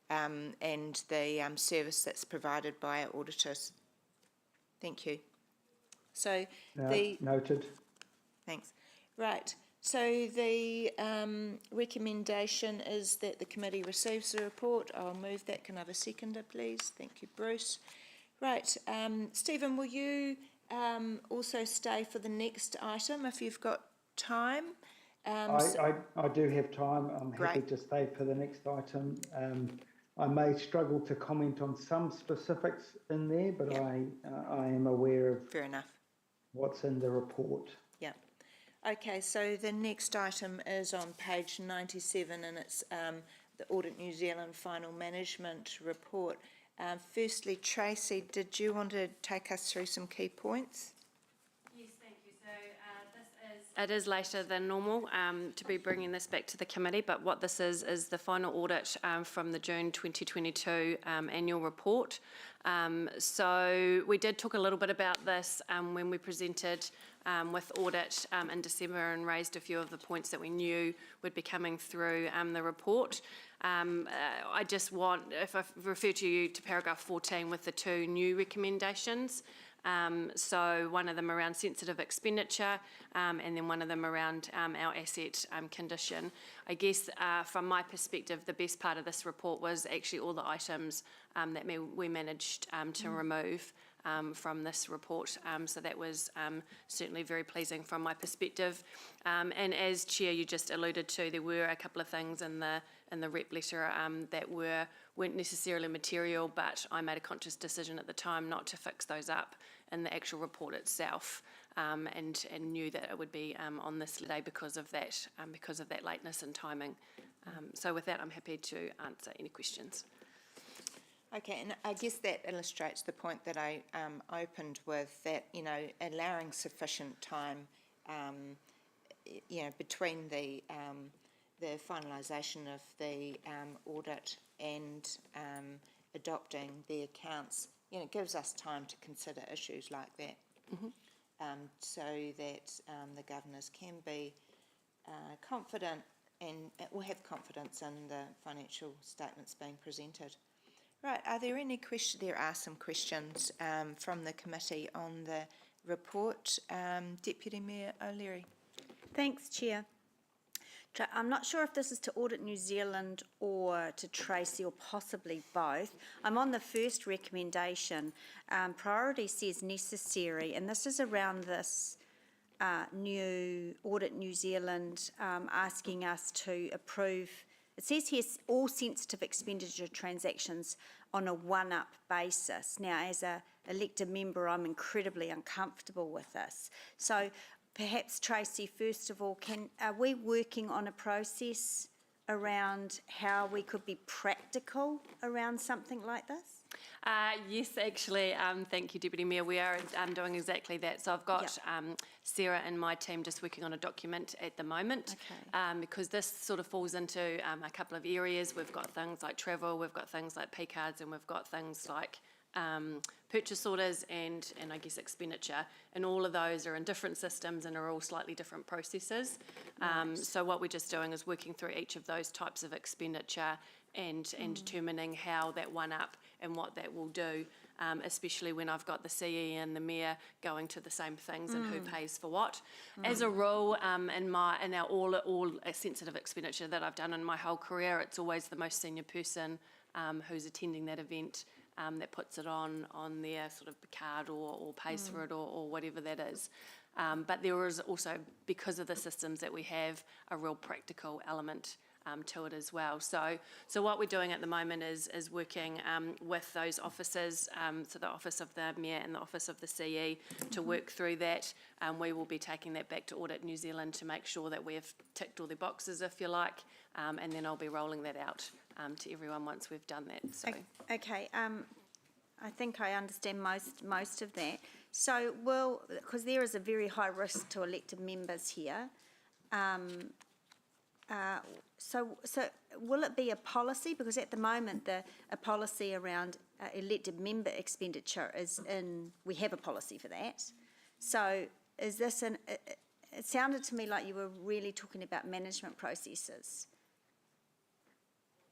and the service that's provided by our auditors. Thank you. So noted. Thanks. Right. So the recommendation is that the committee receives the report. I'll move that. Can I have a seconder, please? Thank you, Bruce. Right. Stephen, will you also stay for the next item if you've got time? I do have time. I'm happy to stay for the next item. I may struggle to comment on some specifics in there, but I am aware of what's in the report. Yeah. Okay, so the next item is on page 97, and it's the Audit New Zealand Final Management Report. Firstly, Tracy, did you want to take us through some key points? Yes, thank you. So it is later than normal to be bringing this back to the committee, but what this is the final audit from the June 2022 annual report. So we did talk a little bit about this when we presented with audit in December and raised a few of the points that we knew would be coming through the report. I just want, if I refer to you to paragraph 14 with the 2 new recommendations. So one of them around sensitive expenditure and then one of them around our asset condition. I guess from my perspective, the best part of this report was actually all the items that we managed to remove from this report. So that was certainly very pleasing from my perspective. And as Chair, you just alluded to, there were a couple of things in the rep letter that weren't necessarily material, but I made a conscious decision at the time not to fix those up in the actual report itself, and knew that it would be on this day because of that lateness and timing. So with that, I'm happy to answer any questions. Okay, and I guess that illustrates the point that I opened with, that, you know, allowing sufficient time, you know, between the finalisation of the audit and adopting the accounts, you know, gives us time to consider issues like that, so that the governors can be confident and will have confidence in the financial statements being presented. Right, are there any questions? There are some questions from the committee on the report. Deputy Mayor O'Leary. Thanks, Chair. I'm not sure if this is to Audit New Zealand or to Tracy or possibly both. I'm on the first recommendation. Priority says necessary, and this is around this new Audit New Zealand asking us to approve. It says here all sensitive expenditure transactions on a one-up basis. Now, as a elected member, I'm incredibly uncomfortable with this. So perhaps, Tracy, first of all, are we working on a process around how we could be practical around something like this? Yes, actually, thank you, Deputy Mayor. We are doing exactly that. So I've got Sarah and my team just working on a document at the moment, because this sort of falls into a couple of areas. We've got things like travel, we've got things like P cards, and we've got things like purchase orders and I guess expenditure, and all of those are in different systems and are all slightly different processes. So what we're just doing is working through each of those types of expenditure and determining how that one up and what that will do, especially when I've got the CE and the Mayor going to the same things and who pays for what. As a rule, in our all sensitive expenditure that I've done in my whole career, it's always the most senior person who's attending that event that puts it on their sort of card or pays for it or whatever that is. But there is also, because of the systems that we have, a real practical element to it as well. So what we're doing at the moment is working with those offices, so the Office of the Mayor and the Office of the CE, to work through that. We will be taking that back to Audit New Zealand to make sure that we have ticked all the boxes, if you like, and then I'll be rolling that out to everyone once we've done that. So. Okay, I think I understand most of that. So, because there is a very high risk to elected members here, so will it be a policy? Because at the moment, a policy around elected member expenditure is in. We have a policy for that. So, is this an? It sounded to me like you were really talking about management processes.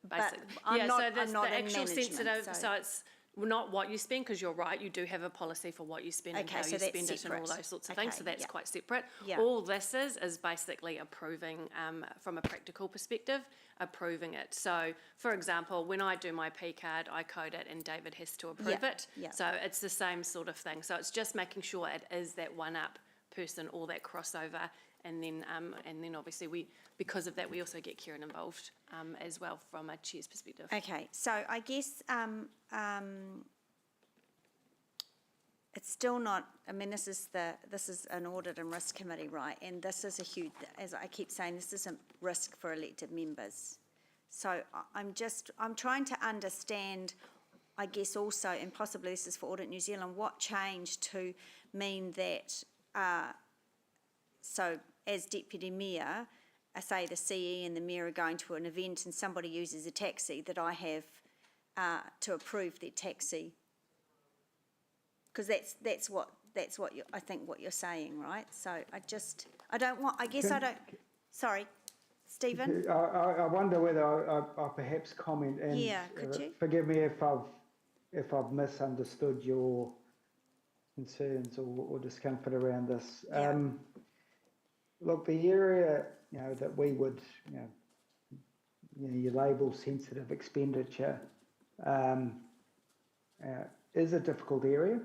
Basically, I'm not the actual sensitive. So it's not what you spend, because you're right, you do have a policy for what you spend and how you spend it and all those sorts of things, so that's quite separate. All this is basically approving, from a practical perspective, approving it. So, for example, when I do my P card, I code it and David has to approve it. So it's the same sort of thing. So it's just making sure it is that one-up person or that crossover, and then obviously because of that, we also get Kieran involved as well from a chair's perspective. Okay, so I guess it's still not. I mean, this is an audit and risk committee, right? And this is a huge, as I keep saying, this is a risk for elected members. So I'm trying to understand, I guess also, and possibly this is for Audit New Zealand, what changed to mean that. So as Deputy Mayor, I say the CE and the Mayor are going to an event and somebody uses a taxi, that I have to approve their taxi. Because that's what I think what you're saying, right? So I don't want. Sorry, Stephen. I wonder whether I perhaps comment and could you? Forgive me if I've misunderstood your concerns or discomfort around this. Look, the area that we would you label sensitive expenditure is a difficult area,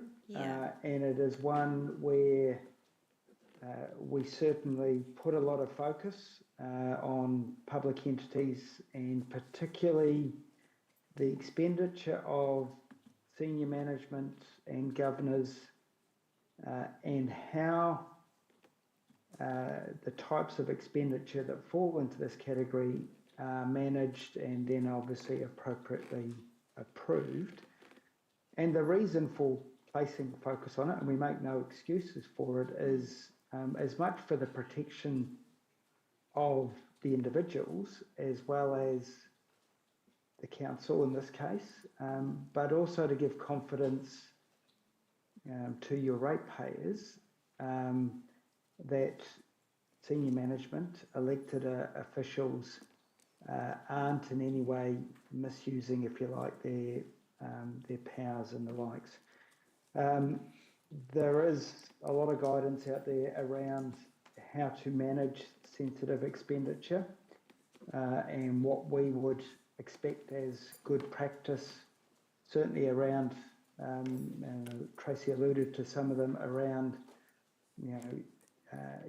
and it is one where we certainly put a lot of focus on public entities, and particularly the expenditure of senior management and governors, and how the types of expenditure that fall into this category are managed and then obviously appropriately approved. And the reason for placing focus on it, and we make no excuses for it, is as much for the protection of the individuals as well as the council in this case, but also to give confidence to your ratepayers that senior management, elected officials aren't in any way misusing, if you like, their powers and the likes. there is a lot of guidance out there around how to manage sensitive expenditure and what we would expect as good practice, certainly around, Tracy alluded to some of them, around,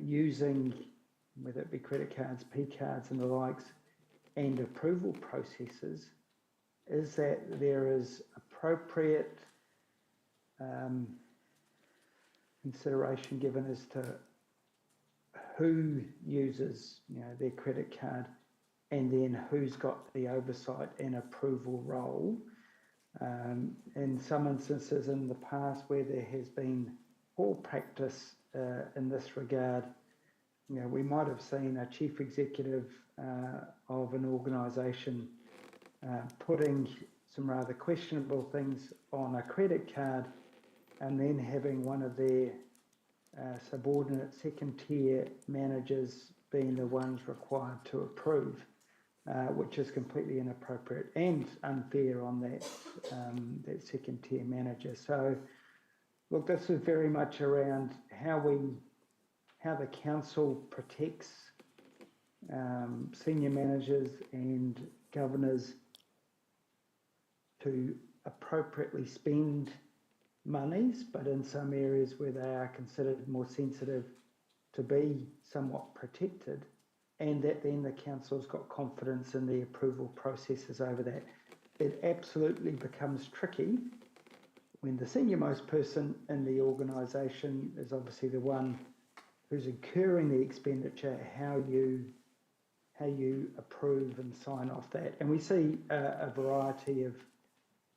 using, whether it be credit cards, P cards and the likes, and approval processes, is that there is appropriate consideration given as to who uses, their credit card, and then who's got the oversight and approval role. In some instances in the past where there has been poor practice in this regard, we might have seen a chief executive of an organisation putting some rather questionable things on a credit card and then having one of their subordinate second-tier managers being the ones required to approve, which is completely inappropriate and unfair on that, that second-tier manager. So, look, this is very much around how the council protects senior managers and governors to appropriately spend monies, but in some areas where they are considered more sensitive, to be somewhat protected, and that then the council's got confidence in the approval processes over that. It absolutely becomes tricky when the senior-most person in the organisation is obviously the one who's incurring the expenditure, how you approve and sign off that. And we see a variety of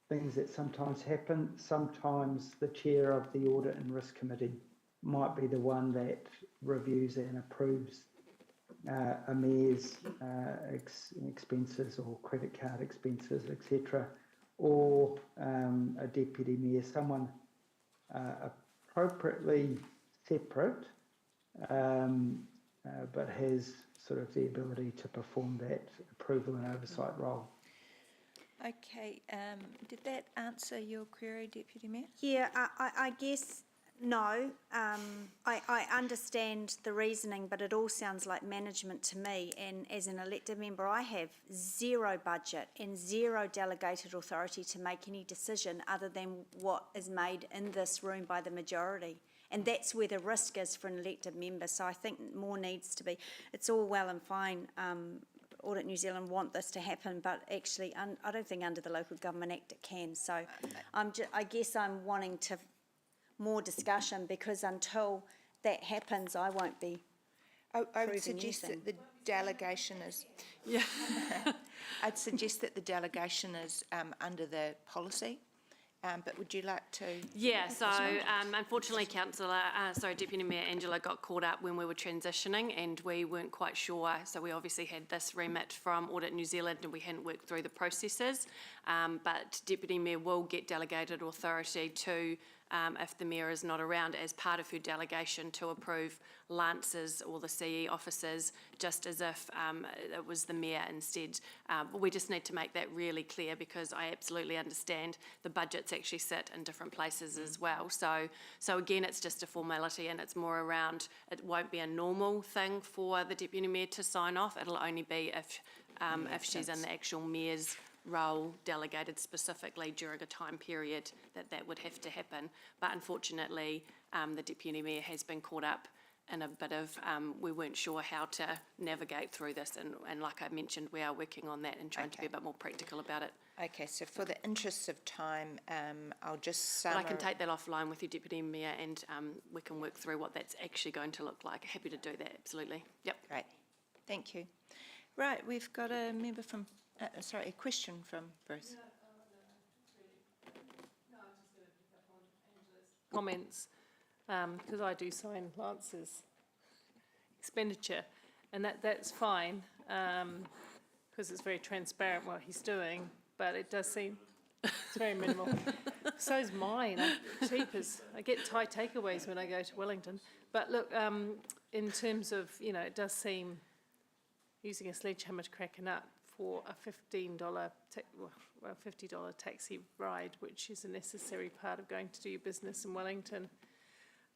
things that sometimes happen. Sometimes the chair of the Audit and Risk Committee might be the one that reviews and approves a mayor's expenses or credit card expenses, etc., or a deputy mayor, someone appropriately separate, but has sort of the ability to perform that approval and oversight role. Okay, did that answer your query, Deputy Mayor? Yeah, I guess no. I understand the reasoning, but it all sounds like management to me. And as an elected member, I have zero budget and zero delegated authority to make any decision other than what is made in this room by the majority. And that's where the risk is for an elected member. So I think more needs to be. It's all well and fine. Audit New Zealand want this to happen, but actually I don't think under the Local Government Act it can. So I guess I'm wanting to more discussion, because until that happens I won't be I would suggest that the delegation is... Yeah. I'd suggest that the delegation is under the policy. But would you like to? Yeah, so unfortunately, Deputy Mayor Angela got caught up when we were transitioning and we weren't quite sure. So we obviously had this remit from Audit New Zealand and we hadn't worked through the processes. But Deputy Mayor will get delegated authority to, if the Mayor is not around, as part of her delegation to approve Lance's or the CE officers, just as if it was the Mayor instead. We just need to make that really clear, because I absolutely understand the budgets actually sit in different places as well. So again, it's just a formality, and it's more around, it won't be a normal thing for the Deputy Mayor to sign off. It'll only be if she's in the actual Mayor's role, delegated specifically during a time period that would have to happen. But unfortunately, the Deputy Mayor has been caught up in a bit of, we weren't sure how to navigate through this, and like I mentioned, we are working on that and trying to be a bit more practical about it. Okay, so for the interests of time, I'll just But I can take that offline with you, Deputy Mayor, and we can work through what that's actually going to look like. Happy to do that, absolutely. Yep. Great, thank you. Right, we've got a member from, a question from Bruce. Comments, because I do sign Lance's expenditure, and that's fine, because it's very transparent what he's doing, but it does seem it's very minimal. So's mine. I get Thai takeaways when I go to Wellington. But look, in terms of, it does seem using a sledgehammer to crack a nut for a $50 taxi ride, which is a necessary part of going to do your business in Wellington,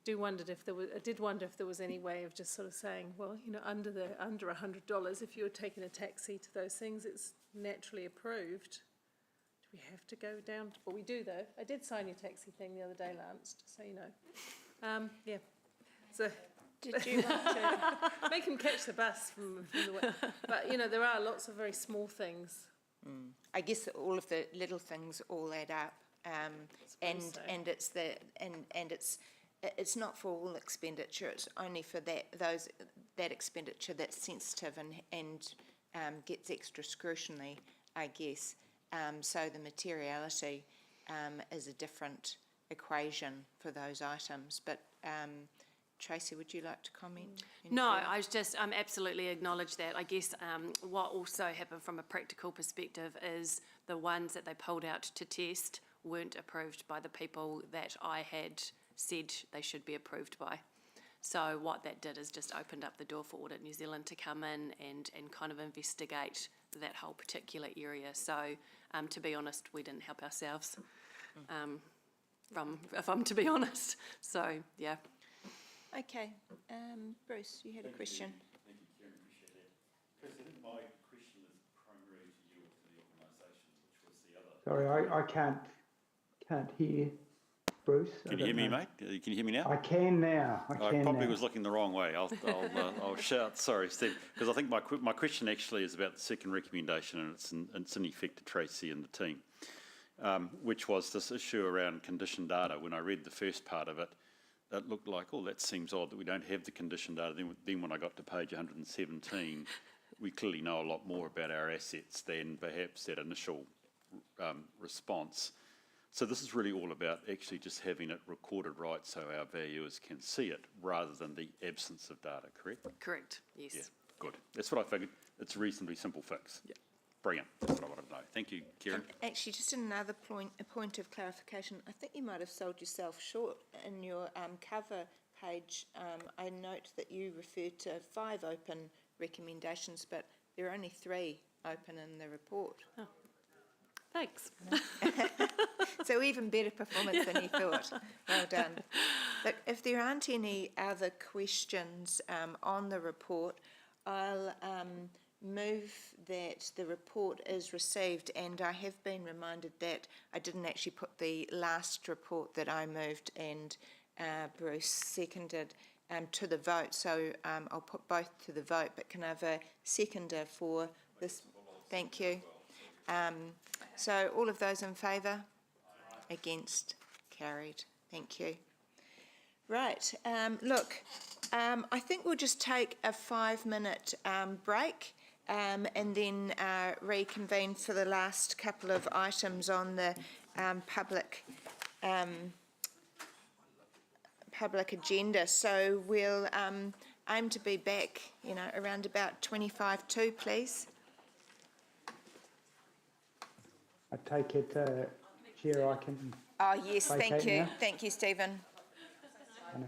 I did wonder if there was any way of just sort of saying, well, you know, under $100, if you're taking a taxi to those things, it's naturally approved. Do we have to go down? Well, we do though. I did sign your taxi thing the other day, Lance, just so you know. Yeah. So. Did you want to? Make him catch the bus from the way. But, you know, there are lots of very small things. I guess all of the little things all add up, and it's not for all expenditure. It's only for that expenditure that's sensitive and gets extra scrutiny, I guess. So the materiality is a different equation for those items. But Tracy, would you like to comment? No, I was just absolutely acknowledge that. I guess what also happened from a practical perspective is the ones that they pulled out to test weren't approved by the people that I had said they should be approved by. So what that did is just opened up the door for Audit New Zealand to come in and kind of investigate that whole particular area. So to be honest, we didn't help ourselves, if I'm to be honest. So, yeah. Okay, Bruce, you had a question. Thank you, Karen, appreciate that. Chris, I think my question is primarily to you or to the organisation, which was the other. Sorry, I can't hear Bruce. Can you hear me, mate? Can you hear me now? I can now. I probably was looking the wrong way. I'll shout. Sorry, Steve, because I think my question actually is about the second recommendation, and it's in effect to Tracy and the team, which was this issue around condition data. When I read the first part of it, it looked like, oh, that seems odd that we don't have the condition data. Then when I got to page 117, we clearly know a lot more about our assets than perhaps that initial response. So this is really all about actually just having it recorded right so our valuers can see it rather than the absence of data, correct? Correct, yes. Yeah, good. That's what I figured. It's a reasonably simple fix. Yeah. Brilliant. That's what I wanted to know. Thank you, Kieran. Actually, just another point of clarification. I think you might have sold yourself short in your cover page. I note that you referred to 5 open recommendations, but there are only 3 open in the report. Oh. Thanks. So even better performance than you thought. Well done. Look, if there aren't any other questions on the report, I'll move that the report is received, and I have been reminded that I didn't actually put the last report that I moved and Bruce seconded to the vote, so I'll put both to the vote, but can I have a seconder for this? Thank you. So all of those in favour? Against? Carried. Thank you. Right, look, I think we'll just take a 5-minute break and then reconvene for the last couple of items on the public agenda. So we'll aim to be back, around about 25 to, please. I take it, Chair, I can. Oh, yes, thank you. Now? Thank you, Stephen. I know.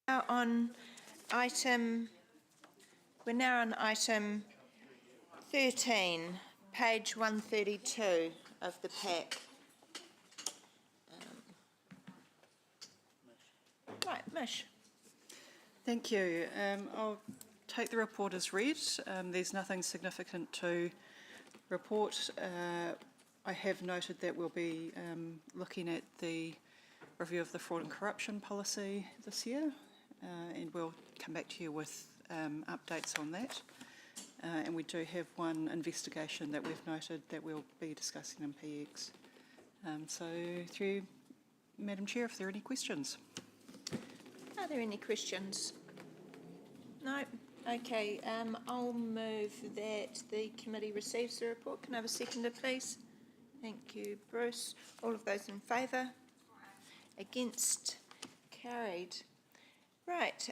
Now on item, we're now on item 13, page 132 of the pack. Right, Mish. Thank you. I'll take the report as read. There's nothing significant to report. I have noted that we'll be looking at the review of the fraud and corruption policy this year, and we'll come back to you with updates on that. And we do have one investigation that we've noted that we'll be discussing in PX. So through Madam Chair, if there are any questions. Are there any questions? No? Okay, I'll move that the committee receives the report. Can I have a seconder, please? Thank you, Bruce. All of those in favour? Against? Carried. Right,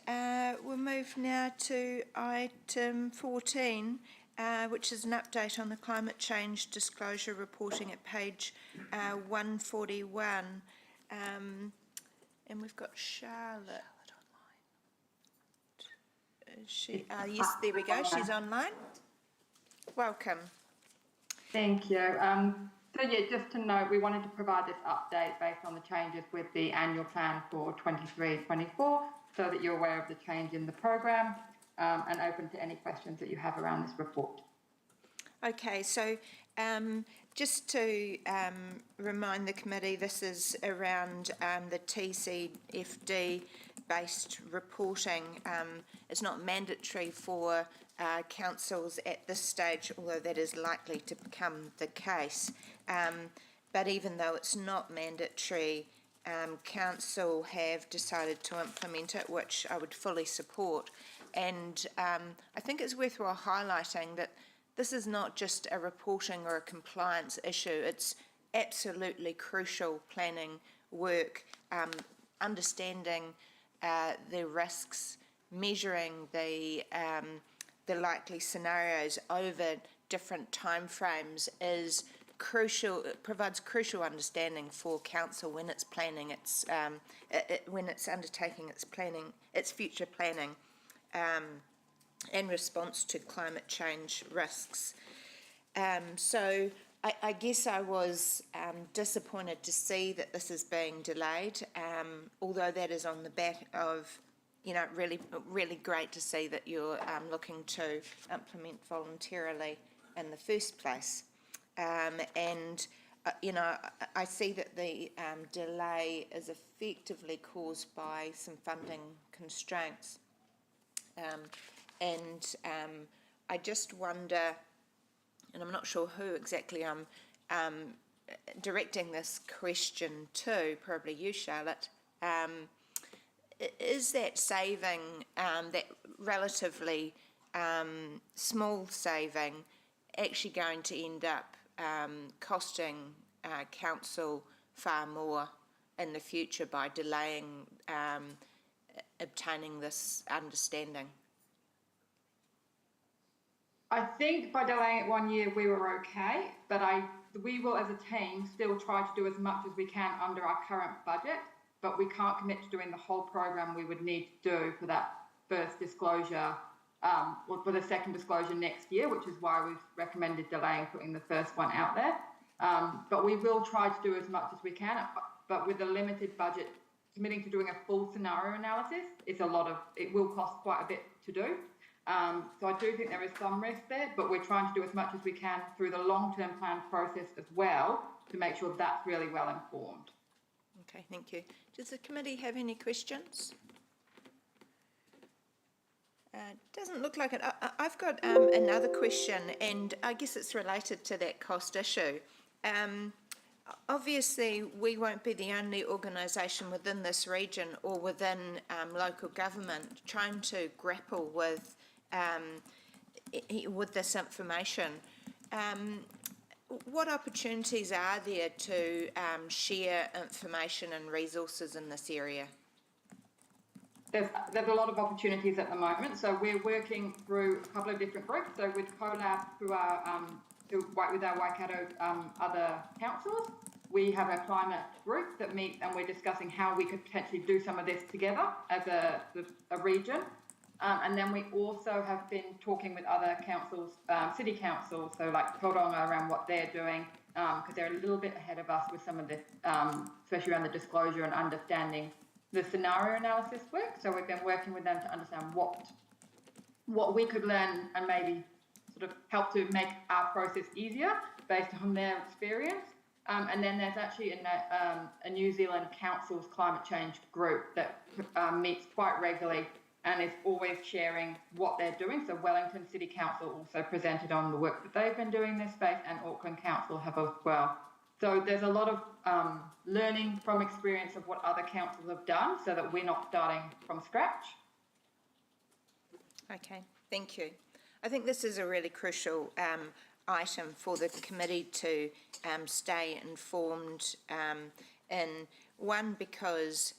we'll move now to item 14, which is an update on the climate change disclosure reporting at page 141. And we've got Charlotte. Yes, there we go. She's online. Welcome. Thank you. So yeah, just to note, we wanted to provide this update based on the changes with the annual plan for 23-24, so that you're aware of the change in the program and open to any questions that you have around this report. Okay, so just to remind the committee, this is around the TCFD based reporting. It's not mandatory for councils at this stage, although that is likely to become the case. But even though it's not mandatory, council have decided to implement it, which I would fully support. And I think it's worthwhile highlighting that this is not just a reporting or a compliance issue. It's absolutely crucial planning work, understanding the risks, measuring the likely scenarios over different timeframes is crucial. It provides crucial understanding for council when it's planning its when it's undertaking its future planning in response to climate change risks. So I guess I was disappointed to see that this is being delayed, although that is on the back of, you know, really great to see that you're looking to implement voluntarily in the first place. You know, I see that the delay is effectively caused by some funding constraints. I just wonder, and I'm not sure who exactly I'm directing this question to, probably you, Charlotte, is that saving, that relatively small saving, actually going to end up costing council far more in the future by delaying obtaining this understanding? I think by delaying it 1 year, we were okay, but we will as a team still try to do as much as we can under our current budget, but we can't commit to doing the whole program we would need to do for that first disclosure, or for the second disclosure next year, which is why we've recommended delaying putting the first one out there. But we will try to do as much as we can, but with a limited budget, committing to doing a full scenario analysis, it will cost quite a bit to do. So I do think there is some risk there, but we're trying to do as much as we can through the long-term plan process as well to make sure that's really well informed. Okay, thank you. Does the committee have any questions? Doesn't look like it. I've got another question, and I guess it's related to that cost issue. Obviously, we won't be the only organisation within this region or within local government trying to grapple with this information. What opportunities are there to share information and resources in this area? There's a lot of opportunities at the moment. So we're working through a couple of different groups. So with CoLab, who work with our Waikato other councils, we have a climate group that meets and we're discussing how we could potentially do some of this together as a region. And then we also have been talking with other councils, city councils, so like Tauranga, around what they're doing, because they're a little bit ahead of us with some of this, especially around the disclosure and understanding the scenario analysis work. So we've been working with them to understand what we could learn and maybe sort of help to make our process easier based on their experience. And then there's actually a New Zealand Council's climate change group that meets quite regularly and is always sharing what they're doing. So Wellington City Council also presented on the work that they've been doing in this space, and Auckland Council have as well. So there's a lot of learning from experience of what other councils have done so that we're not starting from scratch. Okay, thank you. I think this is a really crucial item for the committee to stay informed in, one, because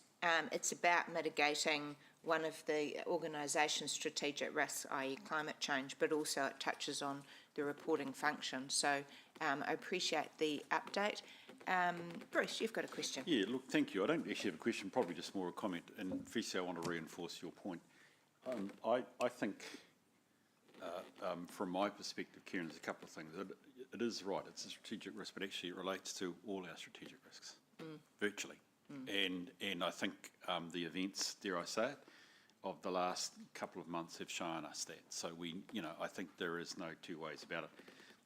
it's about mitigating one of the organisation's strategic risks, i.e. climate change, but also it touches on the reporting function. So I appreciate the update. Bruce, you've got a question. Yeah, look, thank you. I don't actually have a question, probably just more a comment. And firstly, I want to reinforce your point. I think, from my perspective, Kieran, there's a couple of things. It is right, it's a strategic risk, but actually it relates to all our strategic risks, virtually. And I think the events, dare I say it, of the last couple of months have shown us that. So I think there is no two ways about it.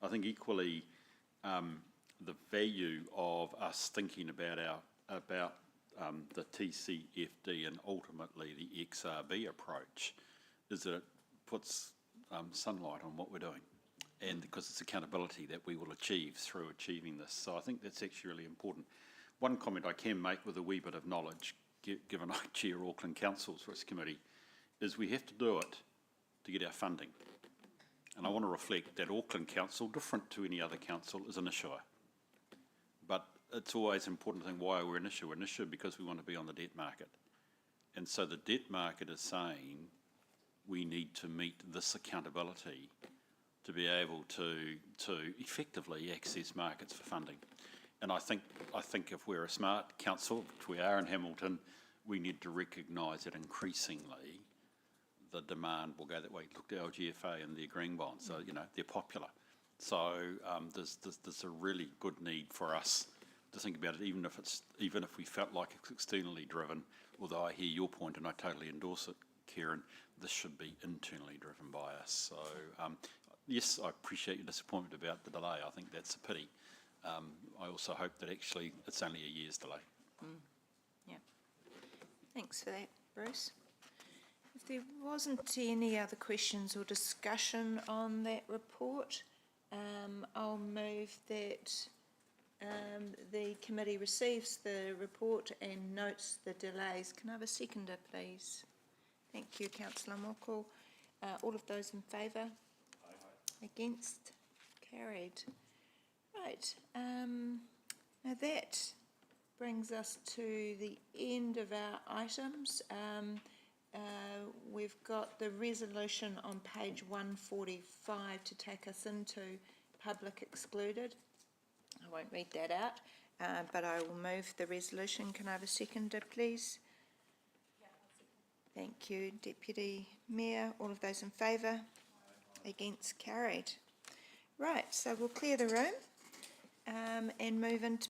I think equally the value of us thinking about the TCFD and ultimately the XRB approach is that it puts sunlight on what we're doing, and because it's accountability that we will achieve through achieving this. So I think that's actually really important. One comment I can make with a wee bit of knowledge, given I chair Auckland Council's Risk Committee, is we have to do it to get our funding. And I want to reflect that Auckland Council, different to any other council, is an issuer. But it's always an important thing why we're an issuer. We're an issuer because we want to be on the debt market. And so the debt market is saying we need to meet this accountability to be able to effectively access markets for funding. And I think if we're a smart council, which we are in Hamilton, we need to recognise that increasingly the demand will go that way. Look at LGFA and their green bonds, so they're popular. So there's a really good need for us to think about it, even if we felt like it's externally driven. Although I hear your point and I totally endorse it, Kieran, this should be internally driven by us. So yes, I appreciate your disappointment about the delay. I think that's a pity. I also hope that actually it's only a year's delay. Yeah. Thanks for that, Bruce. If there wasn't any other questions or discussion on that report, I'll move that the committee receives the report and notes the delays. Can I have a seconder, please? Thank you, Councillor Moko. All of those in favour? Against? Carried. Right. Now that brings us to the end of our items. We've got the resolution on page 145 to take us into public excluded. I won't read that out, but I will move the resolution. Can I have a seconder, please? Thank you, Deputy Mayor. All of those in favour? Against? Carried. Right, so we'll clear the room and move into